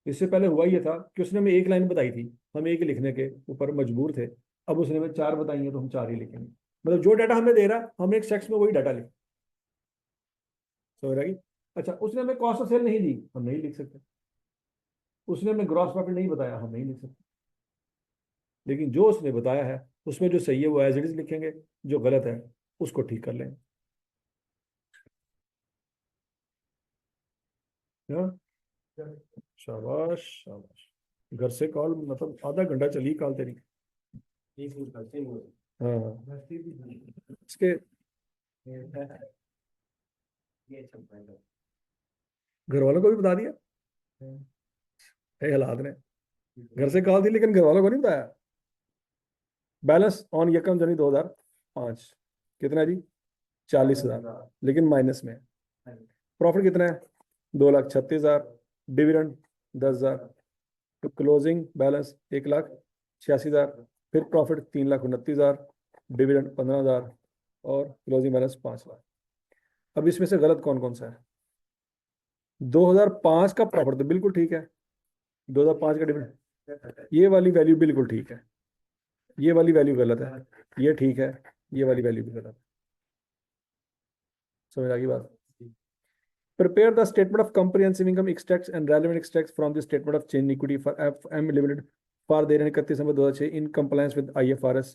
इससे पहले हुआ ये था कि उसने हमें एक लाइन बताई थी, हम एक लिखने के ऊपर मजबूर थे। अब उसने हमें 4 बताई है तो हम 4 ही लिखेंगे। मतलब जो डाटा हमें दे रहा हम एक सेक्स में वही डाटा लिखें। समझ रहा है कि? अच्छा, उसने हमें कॉस्ट ऑफ सेल नहीं दी, हम नहीं लिख सकते। उसने हमें ग्रॉस प्रॉफिट नहीं बताया, हम नहीं लिख सकते। लेकिन जो उसने बताया है उसमें जो सही है वो एज इट इज लिखेंगे, जो गलत है उसको ठीक कर लेंगे। हाँ? शाबाश शाबाश। घर से कॉल मतलब आधा घंटा चली कॉल तेरी।
एक मिनट करते हैं।
हाँ, इसके
ये अच्छा पॉइंट है।
घर वालों को भी बता दिया है हालात ने। घर से कॉल थी लेकिन घर वालों को नहीं बताया। बैलेंस ऑन यकम जनवरी 2005 कितना है जी? 40,000, लेकिन माइनस में है। प्रॉफिट कितना है? 2,36,000। डिविडेंड 10,000। तो क्लोजिंग बैलेंस 1,86,000। फिर प्रॉफिट 3,29,000। डिविडेंड 15,000। और क्लोजिंग बैलेंस 5,00,000। अब इसमें से गलत कौन कौन सा है? 2005 का प्रॉफिट तो बिल्कुल ठीक है। 2005 का डिविडेंड, ये वाली वैल्यू बिल्कुल ठीक है। ये वाली वैल्यू गलत है, ये ठीक है। ये वाली वैल्यू भी गलत है। समझ आ गई बात? Prepare the statement of comprehensive income extracts and relevant extracts from the statement of change in equity for FM Limited for the year 31 December 2006 in compliance with IFRS.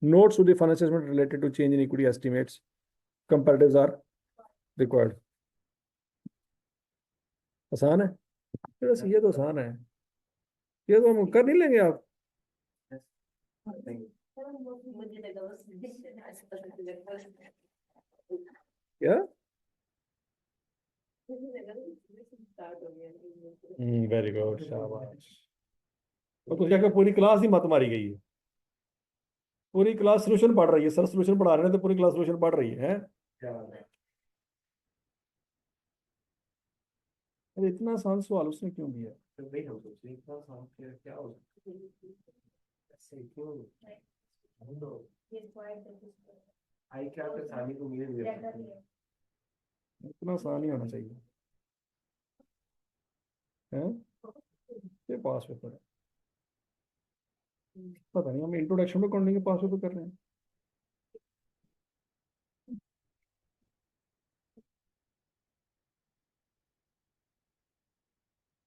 Notes to the financial statement related to change in equity estimates. Comparatives are required. आसान है? बस ये तो आसान है, ये तो हम कर नहीं लेंगे आप? क्या? वेरी गुड, शाबाश। तो कुछ जगह पूरी क्लास ही मत मारी गई है। पूरी क्लास सोल्यूशन पढ़ रही है, सर सोल्यूशन पढ़ा रहे हैं तो पूरी क्लास सोल्यूशन पढ़ रही है। अरे इतना आसान सवाल उसने क्यों दिया?
तो वही हम सोच रहे हैं, इतना आसान फिर क्या हो सकता है? ऐसे क्यों? हम लोग आई क्या तो सानी को मिले हुए हैं।
इतना आसान ही होना चाहिए है। ये पास पेपर है, पता नहीं हम इंट्रोडक्शन में करने के पास पेपर कर रहे हैं।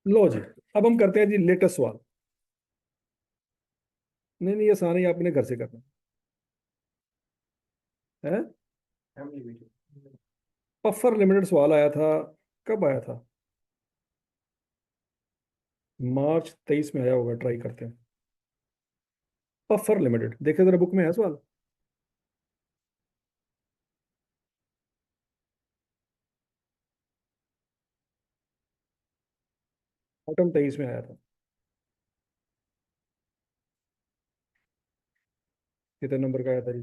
लो जी, अब हम करते हैं जी लेटेस्ट सवाल। नहीं नहीं, ये आसान ही आपने घर से करना है।
Family video.
पफर लिमिटेड सवाल आया था, कब आया था? मार्च 23 में आया होगा, ट्राई करते हैं। पफर लिमिटेड देखे जरा, बुक में है सवाल। ऑटम 23 में आया था। कितने नंबर का आया था जी?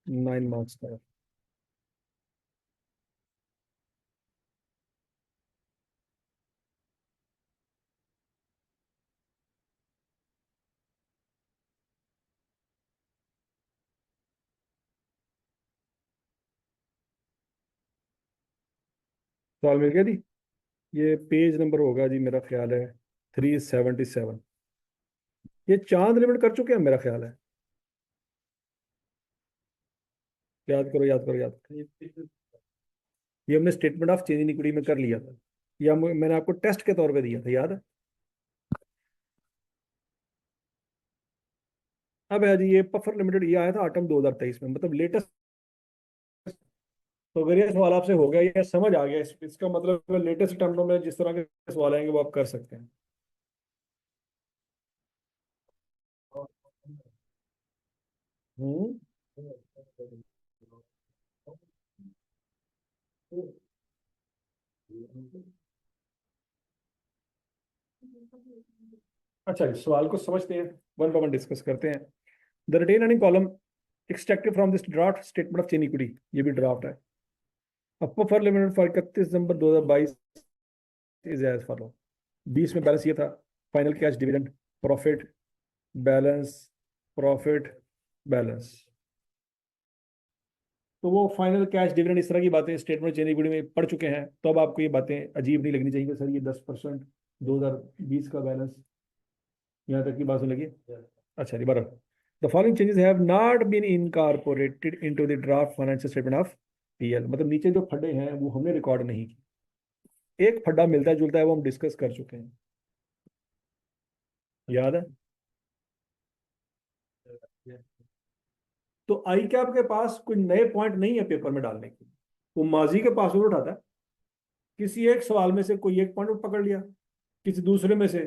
9 मार्क्स का। सवाल मिल गया जी। ये पेज नंबर होगा जी, मेरा ख्याल है 377। ये चांद लिमिट कर चुके हैं मेरा ख्याल है। याद करो याद करो याद करो। ये हमने statement of change in equity में कर लिया था, या मैंने आपको टेस्ट के तौर पे दिया था, याद है? अब है जी ये पफर लिमिटेड, ये आया था आटम 2023 में, मतलब लेटेस्ट। तो अगर ये सवाल आपसे हो गया, ये समझ आ गया, इसका मतलब लेटेस्ट अटेम्प्टों में जिस तरह के सवाल आएंगे वो आप कर सकते हैं। हम्म। अच्छा, इस सवाल को समझते हैं, वन बाय वन डिस्कस करते हैं। The retained earning column extracted from this draft statement of change equity, ये भी ड्राफ्ट है। Upper for limited for 31 December 2022 is as follow. 20 में बैलेंस ये था, final cash dividend, profit, balance, profit, balance. तो वो फाइनल कैश डिविडेंड इस तरह की बातें स्टेटमेंट चेन इक्विटी में पढ़ चुके हैं, तो अब आपको ये बातें अजीब नहीं लगनी चाहिए सर ये 10%, 2020 का बैलेंस, यहाँ तक की बात सुन लगी? अच्छा जी, बराबर। The following changes have not been incorporated into the draft financial statement of PL, मतलब नीचे जो फंडे हैं वो हमने रिकॉर्ड नहीं किए। एक फंडा मिलता जुलता है, वो हम डिस्कस कर चुके हैं, याद है? तो आई कैप के पास कोई नए पॉइंट नहीं है पेपर में डालने के, वो माजी के पासवर्ड उठाता है, किसी एक सवाल में से कोई एक पॉइंट पकड़ लिया, किसी दूसरे में से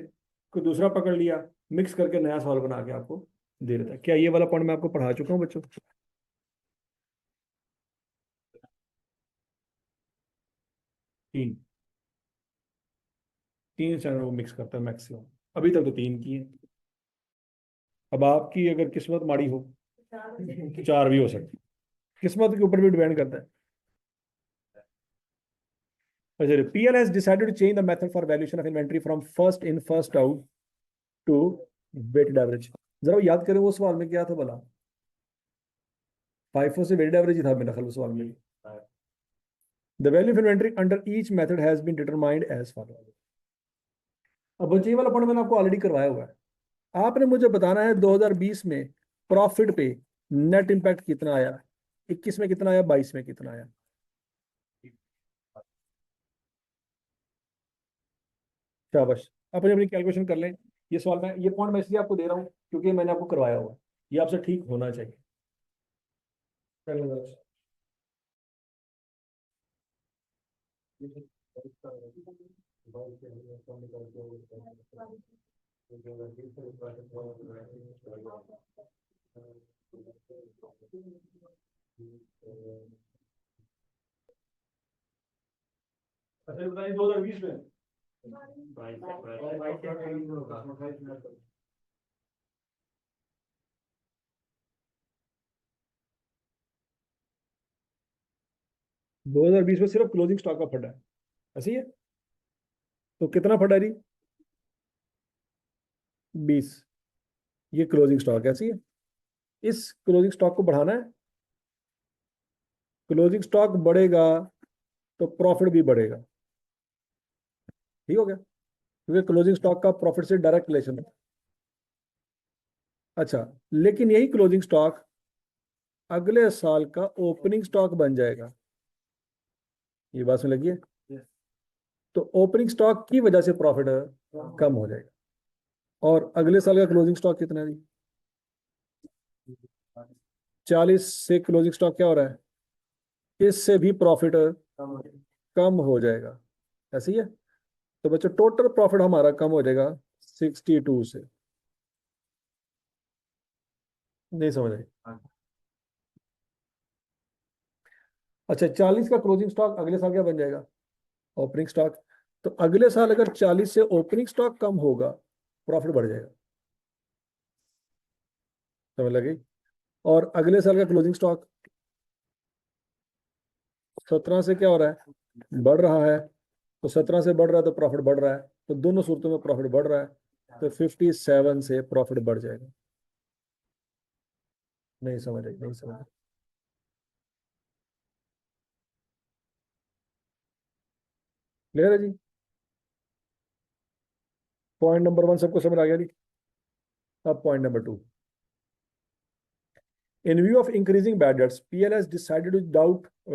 कोई दूसरा पकड़ लिया, मिक्स करके नया सवाल बना के आपको दे देता है। क्या ये वाला पॉइंट मैं आपको पढ़ा चुका हूँ बच्चों? तीन, तीन चैनल वो मिक्स करता है मैक्सिमम, अभी तक तो तीन की है। अब आपकी अगर किस्मत माड़ी हो तो चार भी हो सकती है, किस्मत के ऊपर भी डिपेंड करता है। अच्छा, PL has decided to change the method for valuation of inventory from first in first out to weighted average. जरा वो याद करें, वो सवाल में क्या था भला? फाइफो से वेटेड एवरेज ही था मेरा ख्याल उस सवाल में। The value of inventory under each method has been determined as follow. अब बच्चे ये वाला पॉइंट मैंने आपको ऑलरेडी करवाया हुआ है, आपने मुझे बताना है 2020 में प्रॉफिट पे नेट इंपैक्ट कितना आया, 21 में कितना आया, 22 में कितना आया। शाबाश, अपनी अपनी कैलकुलेशन कर लें। ये सवाल मैं, ये पॉइंट मैं इसलिए आपको दे रहा हूँ क्योंकि मैंने आपको करवाया हुआ है, ये आपसे ठीक होना चाहिए। कर लो जरा। अच्छा बताइए, 2020 में 2020 में सिर्फ क्लोजिंग स्टॉक का फंडा है, ऐसे ही है? तो कितना फंडा है जी? 20, ये क्लोजिंग स्टॉक ऐसी है। इस क्लोजिंग स्टॉक को बढ़ाना है, क्लोजिंग स्टॉक बढ़ेगा तो प्रॉफिट भी बढ़ेगा, ठीक हो गया? क्योंकि क्लोजिंग स्टॉक का प्रॉफिट से डायरेक्ट रिलेशन है। अच्छा, लेकिन यही क्लोजिंग स्टॉक अगले साल का ओपनिंग स्टॉक बन जाएगा, ये बात में लगी है? तो ओपनिंग स्टॉक की वजह से प्रॉफिट कम हो जाएगा। और अगले साल का क्लोजिंग स्टॉक कितना है जी? 40 से क्लोजिंग स्टॉक क्या हो रहा है, इससे भी प्रॉफिट कम हो जाएगा, ऐसे ही है? तो बच्चों टोटल प्रॉफिट हमारा कम हो जाएगा 62 से। नहीं समझ आई? अच्छा, 40 का क्लोजिंग स्टॉक अगले साल क्या बन जाएगा, ओपनिंग स्टॉक। तो अगले साल अगर 40 से ओपनिंग स्टॉक कम होगा, प्रॉफिट बढ़ जाएगा, समझ लगी? और अगले साल का क्लोजिंग स्टॉक 17 से क्या हो रहा है, बढ़ रहा है, तो 17 से बढ़ रहा है तो प्रॉफिट बढ़ रहा है, तो दोनों सूरतों में प्रॉफिट बढ़ रहा है, तो 57 से प्रॉफिट बढ़ जाएगा। नहीं समझ आई? नहीं समझ आई? क्लियर है जी? पॉइंट नंबर 1 सबको समझ आ गया जी? अब point number 2, in view of increasing bad debts, PL has decided to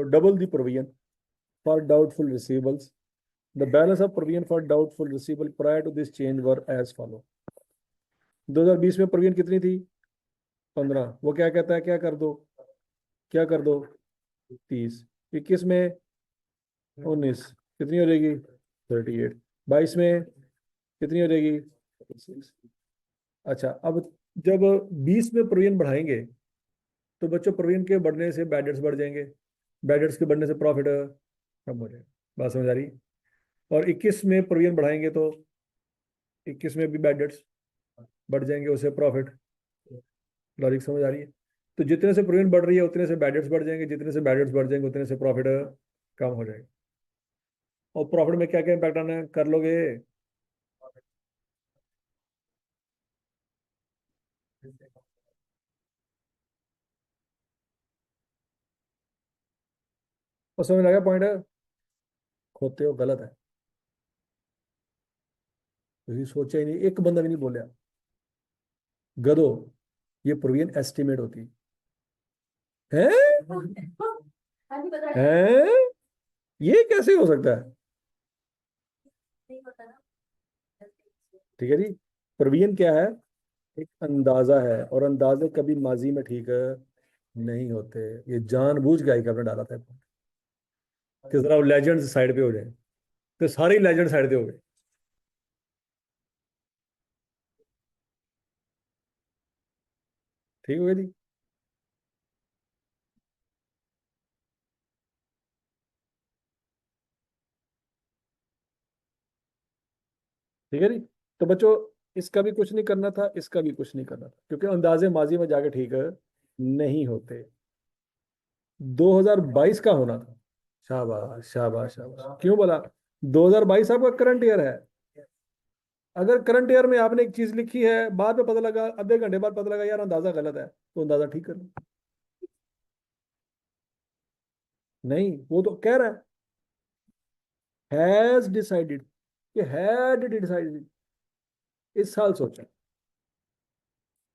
double the provision for doubtful receivables. The balance of provision for doubtful receivable prior to this change were as follow. 2020 में प्रोविजन कितनी थी? 15। वो क्या कहता है, क्या कर दो, क्या कर दो, 30। 21 में 19, कितनी हो जाएगी, 38। 22 में कितनी हो जाएगी, 36। अच्छा, अब जब 20 में प्रोविजन बढ़ाएंगे तो बच्चों प्रोविजन के बढ़ने से बैड डेट्स बढ़ जाएंगे, बैड डेट्स के बढ़ने से प्रॉफिट कम हो जाएगा, बात समझ आ रही? और 21 में प्रोविजन बढ़ाएंगे तो 21 में भी बैड डेट्स बढ़ जाएंगे, उससे प्रॉफिट, लॉजिक समझ आ रही है? तो जितने से प्रोविजन बढ़ रही है उतने से बैड डेट्स बढ़ जाएंगे, जितने से बैड डेट्स बढ़ जाएंगे उतने से प्रॉफिट कम हो जाएगा। और प्रॉफिट में क्या क्या इम्पैक्ट आना है, कर लोगे? और समझ आ गया पॉइंट है? खोते हो, गलत है। किसी सोचा ही नहीं, एक बंदा भी नहीं बोला गधो, ये प्रोविजन एस्टिमेट होती है। हैं? ये कैसे हो सकता है? ठीक है जी, प्रोविजन क्या है? एक अंदाजा है, और अंदाजे कभी माजी में ठीक नहीं होते। ये जानबूझ के आपने डाला था कि जरा लेजेंड साइड पे हो जाए, तो सारे लेजेंड साइड पे हो गए। ठीक हो गया जी। ठीक है जी। तो बच्चों, इसका भी कुछ नहीं करना था, इसका भी कुछ नहीं करना था, क्योंकि अंदाजे माजी में जाके ठीक नहीं होते। 2022 का होना था। शाबाश शाबाश शाबाश। क्यों बोला? 2022 आपका करंट ईयर है। अगर करंट ईयर में आपने एक चीज लिखी है, बाद में पता लगा, आधे घंटे बाद पता लगा यार अंदाजा गलत है, तो अंदाजा ठीक कर लो। नहीं, वो तो कह रहा है हैज डिसाइडेड, कि हैड डिसाइडेड, इस साल सोचा।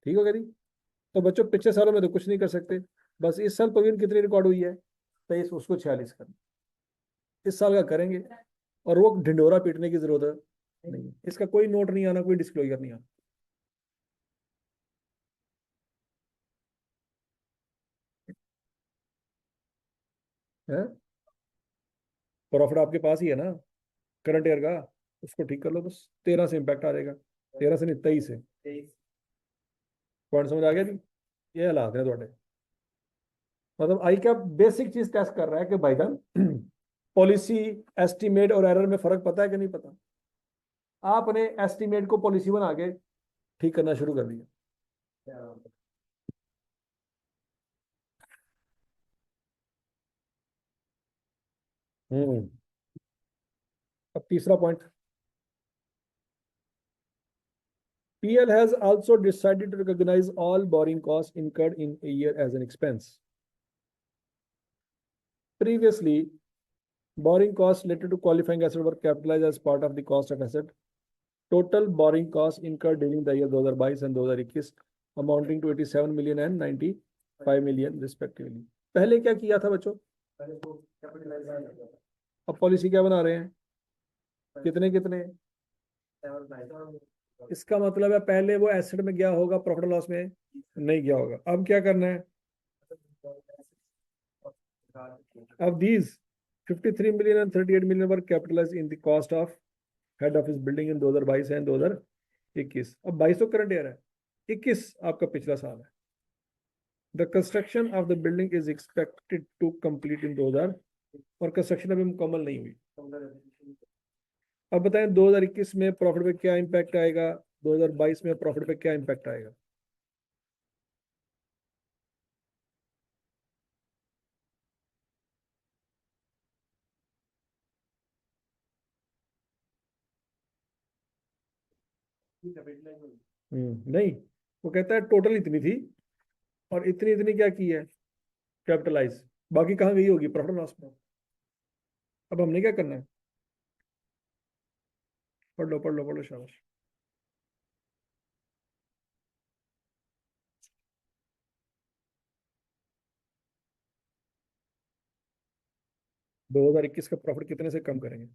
ठीक हो गया जी। तो बच्चों, पिछले सालों में तो कुछ नहीं कर सकते, बस इस साल प्रवीण कितनी रिकॉर्ड हुई है, 23, उसको 46 करना, इस साल का करेंगे। और वो ढिंडोरा पीटने की जरूरत नहीं है, इसका कोई नोट नहीं आना, कोई डिस्क्लोजर नहीं आना है। प्रॉफिट आपके पास ही है ना, करंट ईयर का, उसको ठीक कर लो बस। 13 से इम्पैक्ट आ जाएगा, 13 से नहीं, 23 से। पॉइंट समझ आ गया जी? ये हालात है थोड़े। मतलब आई क्या बेसिक चीज टेस्ट कर रहा है कि भाईजान पॉलिसी, एस्टीमेट और एरर में फर्क पता है कि नहीं पता। आपने एस्टीमेट को पॉलिसी बना के ठीक करना शुरू कर दिया। हम्म। अब तीसरा point, PL has also decided to recognize all borrowing costs incurred in a year as an expense. Previously, borrowing costs related to qualifying asset were capitalized as part of the cost of asset. Total borrowing costs incurred during the year 2022 and 2021 amounting to 87 million and 95 million respectively. पहले क्या किया था बच्चों? अब पॉलिसी क्या बना रहे हैं? कितने कितने? इसका मतलब है पहले वो एसेट में गया होगा, प्रॉफिट लॉस में नहीं गया होगा। अब क्या करना है? अब these 53 million and 38 million were capitalized in the cost of head office building in 2022 and 2021। अब 22 तो करंट ईयर है, 21 आपका पिछला साल है। The construction of the building is expected to complete in 2000, और कंस्ट्रक्शन अभी मुकम्मल नहीं हुई। अब बताएं 2021 में प्रॉफिट पे क्या इम्पैक्ट आएगा, 2022 में प्रॉफिट पे क्या इम्पैक्ट आएगा? नहीं, वो कहता है टोटल इतनी थी, और इतनी इतनी क्या की है, कैपिटलाइज, बाकी कहाँ गई होगी, प्रॉफिट लॉस में। अब हमने क्या करना है? पढ़ लो पढ़ लो पढ़ लो, शाबाश। 2021 का प्रॉफिट कितने से कम करेंगे?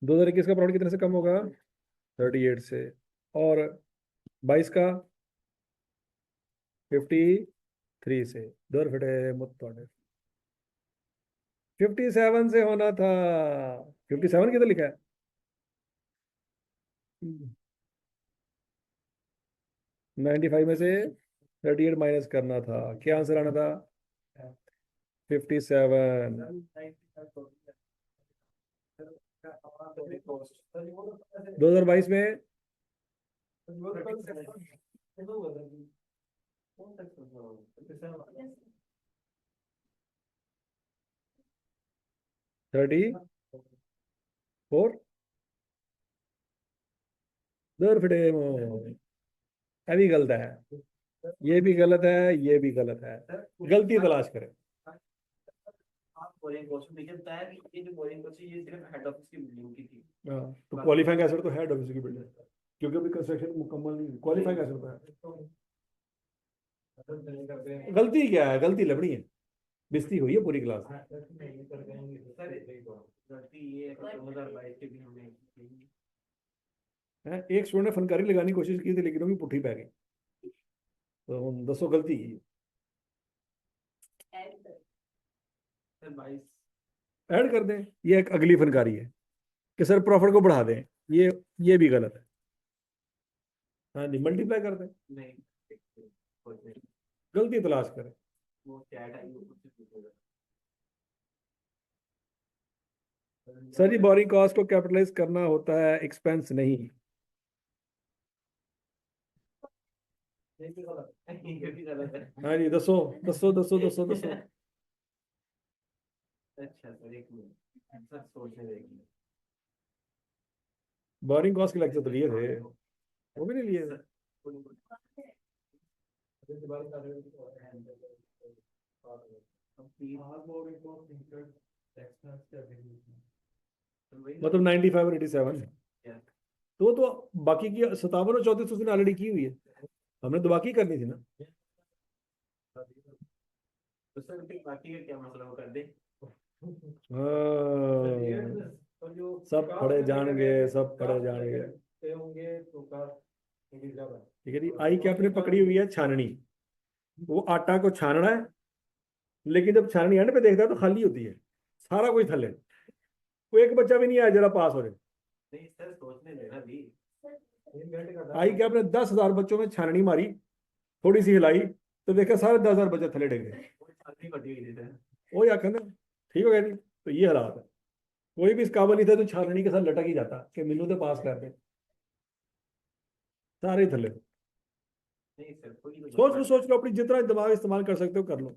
2021 का प्रॉफिट कितने से कम होगा? 38 से। और 22 का 53 से। दर फटे मुत्तोड़े। 57 से होना था। 57 किधर लिखा है? 95 में से 38 माइनस करना था, क्या आंसर आना था? 57। 2022 में 34। दर फिटे ये भी गलत है, ये भी गलत है, ये भी गलत है। गलती तलाश करें।
आप बोरिंग क्वेश्चन देखिए, बताया कि ये जो बोरिंग क्वेश्चन ये सिर्फ हेड ऑफिस की बिल्डिंग की थी।
हाँ, तो क्वालिफाइंग एसिड तो है डब्ल्यूसी की बिल्डिंग, क्योंकि अभी कंस्ट्रक्शन मुकम्मल नहीं, क्वालिफाइंग एसिड तो है। गलती क्या है, गलती लबड़ी है, बेइज्जती हुई है पूरी क्लास में।
सर गलती ये है कि 2022 के भी हमने की।
एक स्टूडेंट ने फनकारी लगाने की कोशिश की थी लेकिन वो भी पुट्ठी पै गई, तो हम दसों गलती की।
सर 22
ऐड कर दें, ये एक अगली फनकारी है कि सर प्रॉफिट को बढ़ा दें, ये भी गलत है। हाँ जी, मल्टीप्लाई कर दें।
नहीं, कुछ नहीं,
गलती तलाश करें।
वो चैट आई वो कुछ पूछेगा।
सर जी बोरिंग कॉस्ट को कैपिटलाइज करना होता है, एक्सपेंस नहीं।
ये भी गलत है, ये भी गलत है।
हाँ जी, दसो दसो दसो दसो दसो।
अच्छा सर, एक मिनट सर, सोचने देंगे।
बोरिंग कॉस्ट के लेक्चर तो लिए थे, वो भी नहीं लिए। मतलब 95 और 87, तो बाकी की 57 और 34 उसने ऑलरेडी की हुई है, हमने तो बाकी करनी थी ना।
तो सर फिर बाकी का क्या मसला, वो कर दे।
हाँ, सब पढ़े जाएंगे, सब पढ़े जाएंगे। ठीक है जी, आई कैप ने पकड़ी हुई है छाननी, वो आटा को छानना है, लेकिन जब छाननी एंड पे देखता है तो खाली होती है, सारा कुछ थले, कोई एक बच्चा भी नहीं आया जरा पास हो जाए।
नहीं सर, सोचने देना भी।
आई कैप ने 10,000 बच्चों में छाननी मारी, थोड़ी सी हिलाई तो देखा सारे 10,000 बच्चे थले डे गए।
वो छाती फटी हुई थी सर।
वो या कहना ठीक हो गया जी, तो ये हालात है। कोई भी इस काबिल नहीं था तो छाननी के साथ लटक ही जाता कि मिनू तो पास कर दे, सारे ही थले।
नहीं सर, कोई
सोच लो अपनी जितना दिमाग इस्तेमाल कर सकते हो कर लो।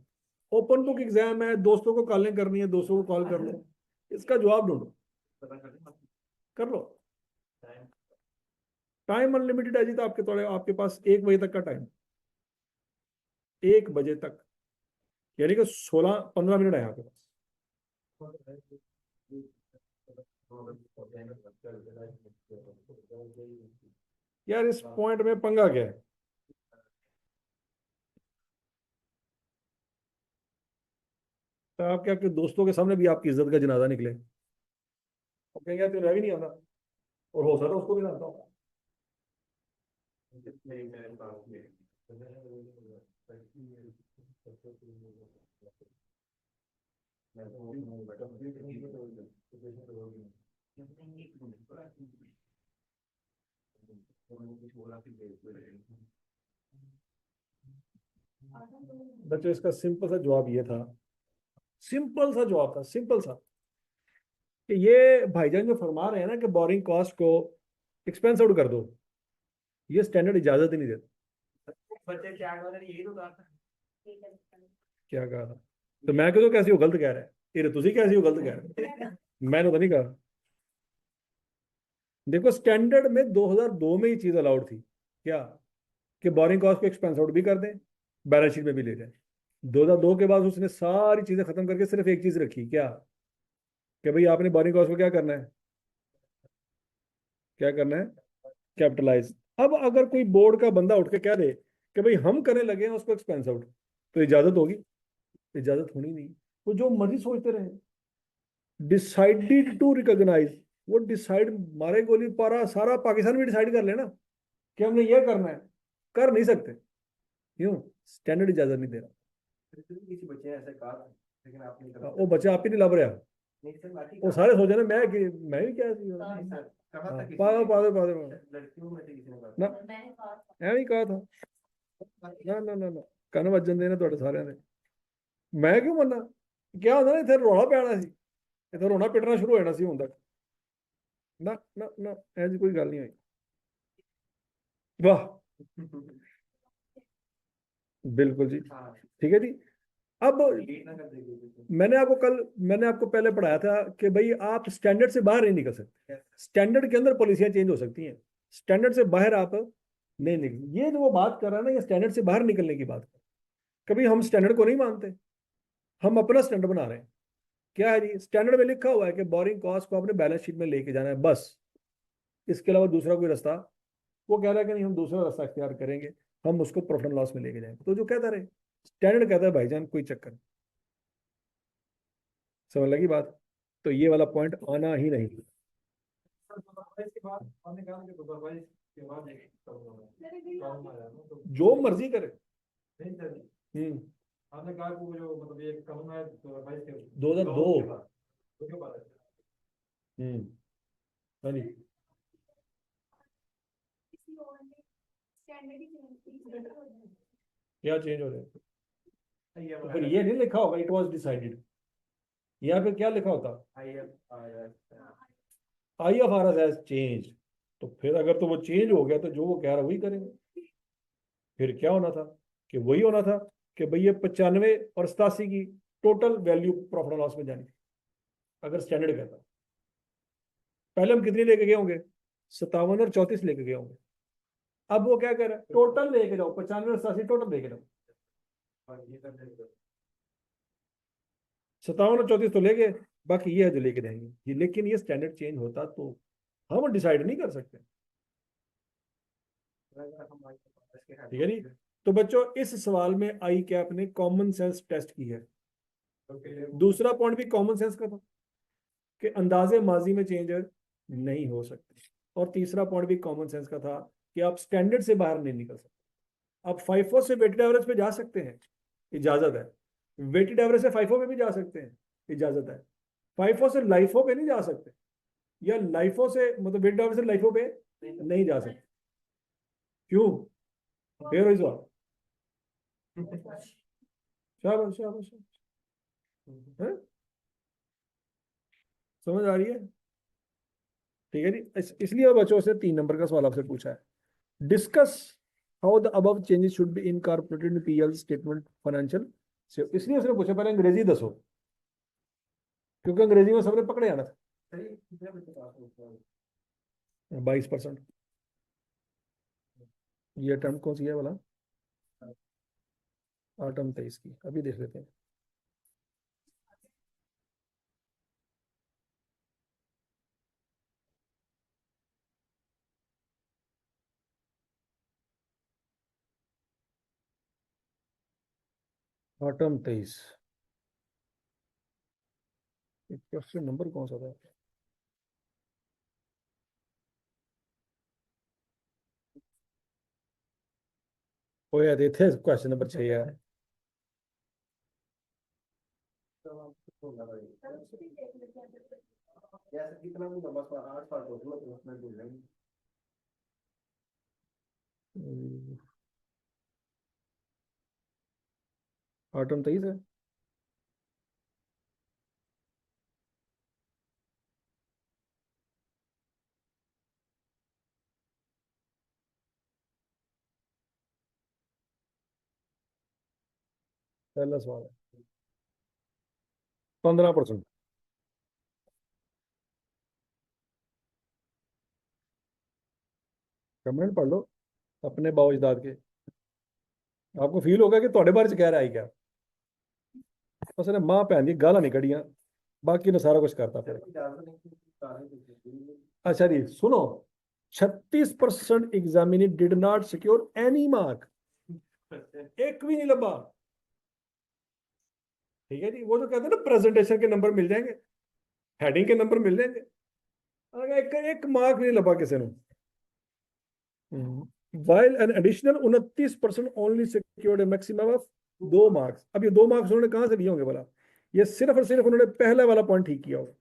ओपन बुक एग्जाम है, दोस्तों को कॉलिंग करनी है, दोस्तों को कॉल कर लो, इसका जवाब ढूंढो,
पता कर
कर लो। टाइम अनलिमिटेड है जी, तो आपके पास 1 बजे तक का टाइम, 1 बजे तक, यानी कि 16-15 मिनट है आपके पास। यार इस पॉइंट में पंगा क्या है, तो आपके आपके दोस्तों के सामने भी आपकी इज्जत का जनाजा निकले, और कहेंगे यार तुम्हें भी नहीं आता, और हो सकता है उसको भी ना आता हो। बच्चों इसका सिंपल सा जवाब ये था, सिंपल सा जवाब था, सिंपल सा, कि ये भाईजान जो फरमा रहे हैं ना कि बोरिंग कॉस्ट को एक्सपेंस आउट कर दो, ये स्टैंडर्ड इजाजत ही नहीं देता।
बच्चे चैट वाले ने यही तो कहा था।
क्या कहा था, तो मैं क्यों, कैसी हो गलत कह रहा है, ये तुझे कैसी हो गलत कह रहा है, मैंने तो नहीं कहा। देखो स्टैंडर्ड में 2002 में ये चीज अलाउड थी क्या, कि बोरिंग कॉस्ट को एक्सपेंस आउट भी कर दें, बैलेंस शीट में भी ले जाए। 2002 के बाद उसने सारी चीजें खत्म करके सिर्फ एक चीज रखी, क्या, कि भाई आपने बोरिंग कॉस्ट को क्या करना है, क्या करना है, कैपिटलाइज। अब अगर कोई बोर्ड का बंदा उठ के कह दे कि भाई हम करने लगे हैं उसको एक्सपेंस आउट, तो इजाजत होगी, इजाजत होनी नहीं। वो जो मर्जी सोचते रहे, डिसाइडेड टू रिकॉग्नाइज, वो डिसाइड मारे गोली पारा सारा पाकिस्तान भी डिसाइड कर लेना कि हमने ये करना है, कर नहीं सकते, क्यों, स्टैंडर्ड इजाजत नहीं दे रहा।
किसी बच्चे ने ऐसा कहा था, लेकिन आप नहीं
वो बच्चा आप ही नहीं लब रहा,
नहीं सर, बाकी
वो सारे सोच रहे मैं भी क्या
नहीं सर, कहा था किसी
पागल पागल पागल
लड़कियों में से किसी ने कहा
ना, ਐਵੇਂ ਹੀ कहा था ना ना ना ना, ਕੰਨ ਵੱਜਣ ਦੇ ਨੇ ਤੁਹਾਡੇ ਸਾਰਿਆਂ ਦੇ। ਮੈਂ ਕਿਉਂ ਮੰਨਾਂ, ਕਿਹਾ ਹੁੰਦਾ ਨਾ ਇੱਥੇ ਰੌਲਾ ਪੈਣਾ ਸੀ, ਇੱਥੇ ਰੋਣਾ ਪਿੱਟਣਾ ਸ਼ੁਰੂ ਹੋ ਜਾਣਾ ਸੀ ਹੁਣ ਤੱਕ, ਨਾ ਨਾ ਨਾ ਐ ਜੀ ਕੋਈ ਗੱਲ ਨਹੀਂ ਹੋਈ। वाह, बिल्कुल जी,
हाँ,
ठीक है जी। अब
लेट ना कर देगी।
मैंने आपको पहले पढ़ाया था कि भाई आप स्टैंडर्ड से बाहर नहीं निकल सकते, स्टैंडर्ड के अंदर पॉलिसियां चेंज हो सकती हैं, स्टैंडर्ड से बाहर आप नहीं निकल, ये जो वो बात कर रहा है ना, ये स्टैंडर्ड से बाहर निकलने की बात कर। कभी हम स्टैंडर्ड को नहीं मानते, हम अपना स्टैंडर्ड बना रहे हैं। क्या है जी, स्टैंडर्ड में लिखा हुआ है कि बोरिंग कॉस्ट को आपने बैलेंस शीट में लेके जाना है, बस। इसके अलावा दूसरा कोई रास्ता, वो कह रहा है कि नहीं हम दूसरा रास्ता इख्तियार करेंगे, हम उसको प्रॉफिट एंड लॉस में लेके जाएंगे। तो जो कहता रहे, स्टैंडर्ड कहता है भाईजान कोई चक्कर नहीं। समझ लगी बात? तो ये वाला पॉइंट आना ही नहीं। जो मर्जी करे।
आपने कहा कि वो जो मतलब ये कानून है
2002। हाँ जी। क्या चेंज हो रहा है? तो फिर ये नहीं लिखा होगा इट वाज डिसाइडेड, यहाँ पे क्या लिखा होता? IFRS has change. तो फिर अगर तो वो चेंज हो गया तो जो वो कह रहा वही करेंगे। फिर क्या होना था कि वही होना था कि भाई ये 95 और 87 की total value profit and loss में जानी थी, अगर स्टैंडर्ड कहता। पहले हम कितनी लेके गए होंगे? 57 और 34 लेके गए होंगे। अब वो क्या कह रहा है? टोटल लेके जाओ, 95 और 87 टोटल लेके जाओ। 57 और 34 तो ले गए, बाकी ये है जो लेके जाएंगे ये। लेकिन ये स्टैंडर्ड चेंज होता तो हम डिसाइड नहीं कर सकते, ठीक है नहीं? तो बच्चों इस सवाल में आई कैप ने कॉमन सेंस टेस्ट की है। दूसरा पॉइंट भी कॉमन सेंस का था कि अंदाजे माजी में चेंज नहीं हो सकते। और तीसरा पॉइंट भी कॉमन सेंस का था कि आप स्टैंडर्ड से बाहर नहीं निकल सकते। आप फाइफो से वेटेड एवरेज पे जा सकते हैं, इजाजत है। वेटेड एवरेज से फाइफो पे भी जा सकते हैं, इजाजत है। फाइफो से लाइफो पे नहीं जा सकते, या लाइफो से मतलब वेटेड एवरेज से लाइफो पे नहीं जा सकते। क्यों? Fair is all. शाबाश शाबाश। हैं? समझ आ रही है? ठीक है जी। इसलिए बच्चों से 3 नंबर का सवाल आपसे पूछा है। Discuss how the above changes should be incorporated in PL statement financial से। इसलिए उसने पूछा पहले अंग्रेजी दसो, क्योंकि अंग्रेजी में सबने पकड़े आना था। 22%। ये अटेम्प्ट कौन सी है वाला? आटम 23 की। अभी देख लेते हैं। आटम 23 क्वेश्चन नंबर कौन सा था? ओ यार ये थे क्वेश्चन नंबर 6 यार।
कितना भी लंबा 8 साल हो गए तो उसमें भूल जाएंगे।
आटम 23 है। पहला सवाल है 15%। कमेंट पढ़ लो अपने बाओजदाद के, आपको फील होगा कि ਤੁਹਾਡੇ बारे च कह रहा है क्या। उसने मां भैन दी गालां नहीं कढ़ियां, बाकी ने सारा कुछ करता फिर। अच्छा जी सुनो, 36% examinee did not secure any mark. एक भी नहीं लगा। ठीक है जी। वो जो कहते हैं ना प्रेजेंटेशन के नंबर मिल जाएंगे, हेडिंग के नंबर मिल जाएंगे, एक एक मार्क नहीं लगा किसी ने। while an additional 29% only secured a maximum of 2 marks. अब ये 2 मार्क्स उन्होंने कहां से लिए होंगे बोला? ये सिर्फ और सिर्फ उन्होंने पहला वाला पॉइंट ठीक किया होगा,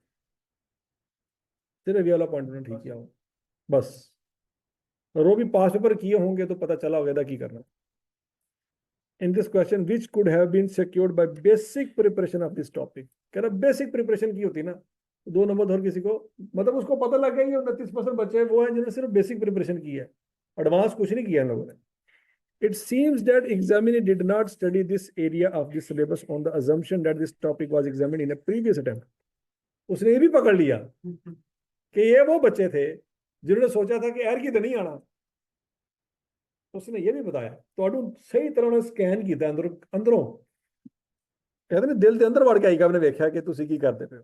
सिर्फ ये वाला पॉइंट उन्होंने ठीक किया होगा बस। और वो भी पास पेपर किए होंगे तो पता चला होगा की करना। In this question which could have been secured by basic preparation of this topic. कह रहा बेसिक प्रिपरेशन की होती ना 2 नंबर और किसी को मतलब उसको पता लग गया कि 29% बच्चे वो हैं जिन्होंने सिर्फ बेसिक प्रिपरेशन की है, एडवांस कुछ नहीं किया इन लोगों ने। It seems that examiner did not study this area of the syllabus on the assumption that this topic was examined in a previous attempt. उसने ये भी पकड़ लिया कि ये वो बच्चे थे जिन्होंने सोचा था कि एर की तो नहीं आना, उसने ये भी बताया ਤੁਹਾਨੂੰ ਸਹੀ ਤਰ੍ਹਾਂ ਨਾਲ ਸਕੈਨ ਕੀਤਾ ਅੰਦਰੋਂ कहते ने दिल के अंदर वड़ के आई आपने वेख्या कि तुसी की करते पे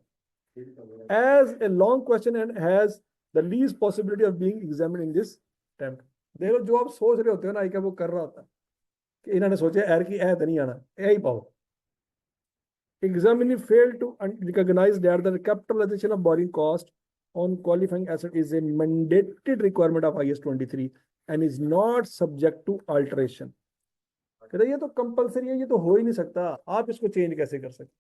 as a long question and has the least possibility of being examined in this attempt। देख लो जो आप सोच रहे होते हो ना आई वो कर रहा होता कि इन्होंने सोचा एर की ऐ तो नहीं आना, यह ही पाओ। examiner failed to recognize that the capitalization of borrowing cost on qualifying asset is a mandated requirement of IS 23 and is not subject to alteration। कहते ये तो कंपलसरी है, ये तो हो ही नहीं सकता, आप इसको चेंज कैसे कर सकते।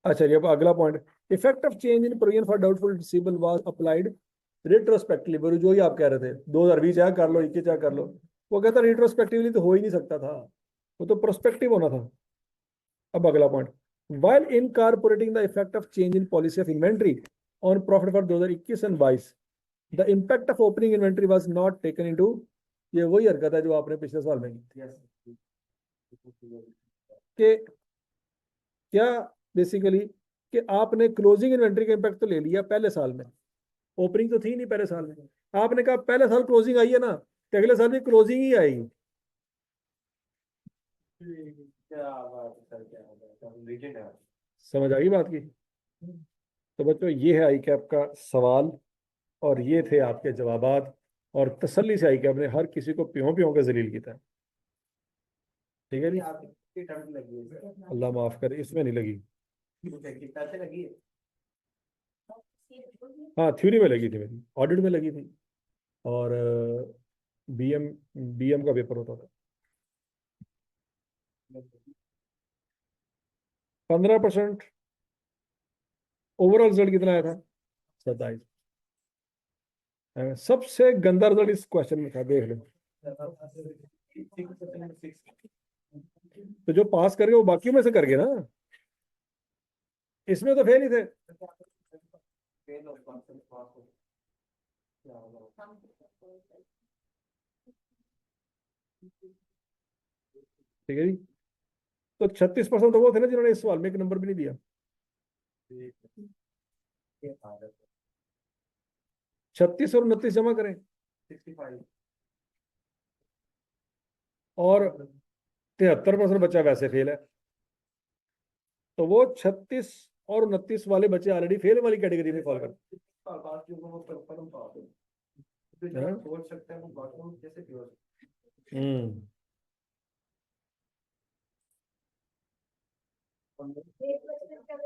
अच्छा जी, अब अगला point, effect of change in provision for doubtful receivable was applied retrospectively. जो ही आप कह रहे थे 2020 चाहे कर लो, 21 चाहे कर लो, वो कहता रेट्रोस्पेक्टिवली तो हो ही नहीं सकता था, वो तो प्रोस्पेक्टिव होना था। अब अगला point, while incorporating the effect of change in policy of inventory on profit for 2021 and 22, the impact of opening inventory was not taken into। ये वही हरकत है जो आपने पिछले साल में की थी कि क्या बेसिकली कि आपने क्लोजिंग इन्वेंट्री का इम्पैक्ट तो ले लिया पहले साल में, ओपनिंग तो थी नहीं पहले साल में, आपने कहा पहले साल क्लोजिंग आई है ना तो अगले साल भी क्लोजिंग ही आएगी। समझ आ गई बात की। तो बच्चों ये है आई कैप का सवाल और ये थे आपके जवाबात, और तसल्ली से आई कैप ने हर किसी को प्यों प्यों के जलील किया है। ठीक है जी, अल्लाह माफ करे, इसमें नहीं लगी। हाँ थ्योरी में लगी थी, मेरी ऑडिट में लगी थी, और बीएम बीएम का पेपर होता था। 15% ओवरऑल रिजल्ट कितना आया था? 27। सबसे गंदा रिजल्ट इस क्वेश्चन में था, देख लो। तो जो पास कर गए वो बाकियों में से कर गए ना, इसमें तो फेल ही थे। ठीक है जी, तो 36% तो वो थे ना जिन्होंने इस सवाल में एक नंबर भी नहीं दिया। 36 और 29 जमा करें
65
और 73% बच्चा वैसे फेल है, तो वो 36 और 29 वाले बच्चे ऑलरेडी फेल वाली कैटेगरी में फॉल करते हैं।
सोच सकते हैं वो बाकियों में कैसे क्यों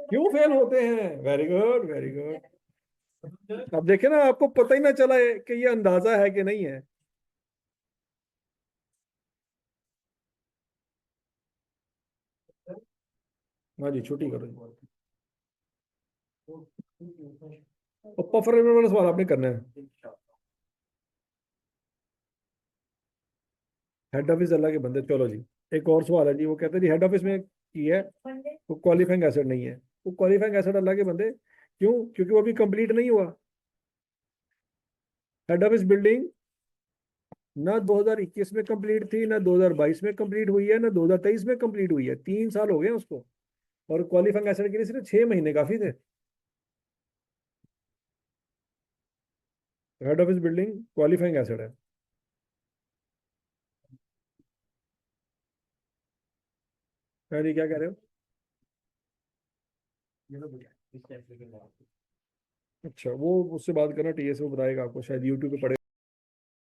क्यों फेल होते हैं? Very good very good. अब देखे ना, आपको पता ही ना चला है कि ये अंदाजा है कि नहीं है। हाँ जी, छुट्टी करो। पफर वाला सवाल आपने करना है। हेड ऑफिस अल्लाह के बंदे, चलो जी एक और सवाल है जी, वो कहते हैं जी हेड ऑफिस में की है वो क्वालिफाइंग एसेट नहीं है। वो क्वालिफाइंग एसेट अल्लाह के बंदे क्यों? क्योंकि वो अभी कंप्लीट नहीं हुआ। हेड ऑफिस बिल्डिंग ना 2021 में कंप्लीट थी, ना 2022 में कंप्लीट हुई है, ना 2023 में कंप्लीट हुई है, 3 साल हो गए उसको। और क्वालिफाइंग एसेट के लिए सिर्फ 6 महीने काफी थे। Head office building qualifying asset है। जी क्या कह रहे हो? अच्छा वो उससे बात करना, टीएस वो बताएगा आपको, शायद यूट्यूब पे पड़े।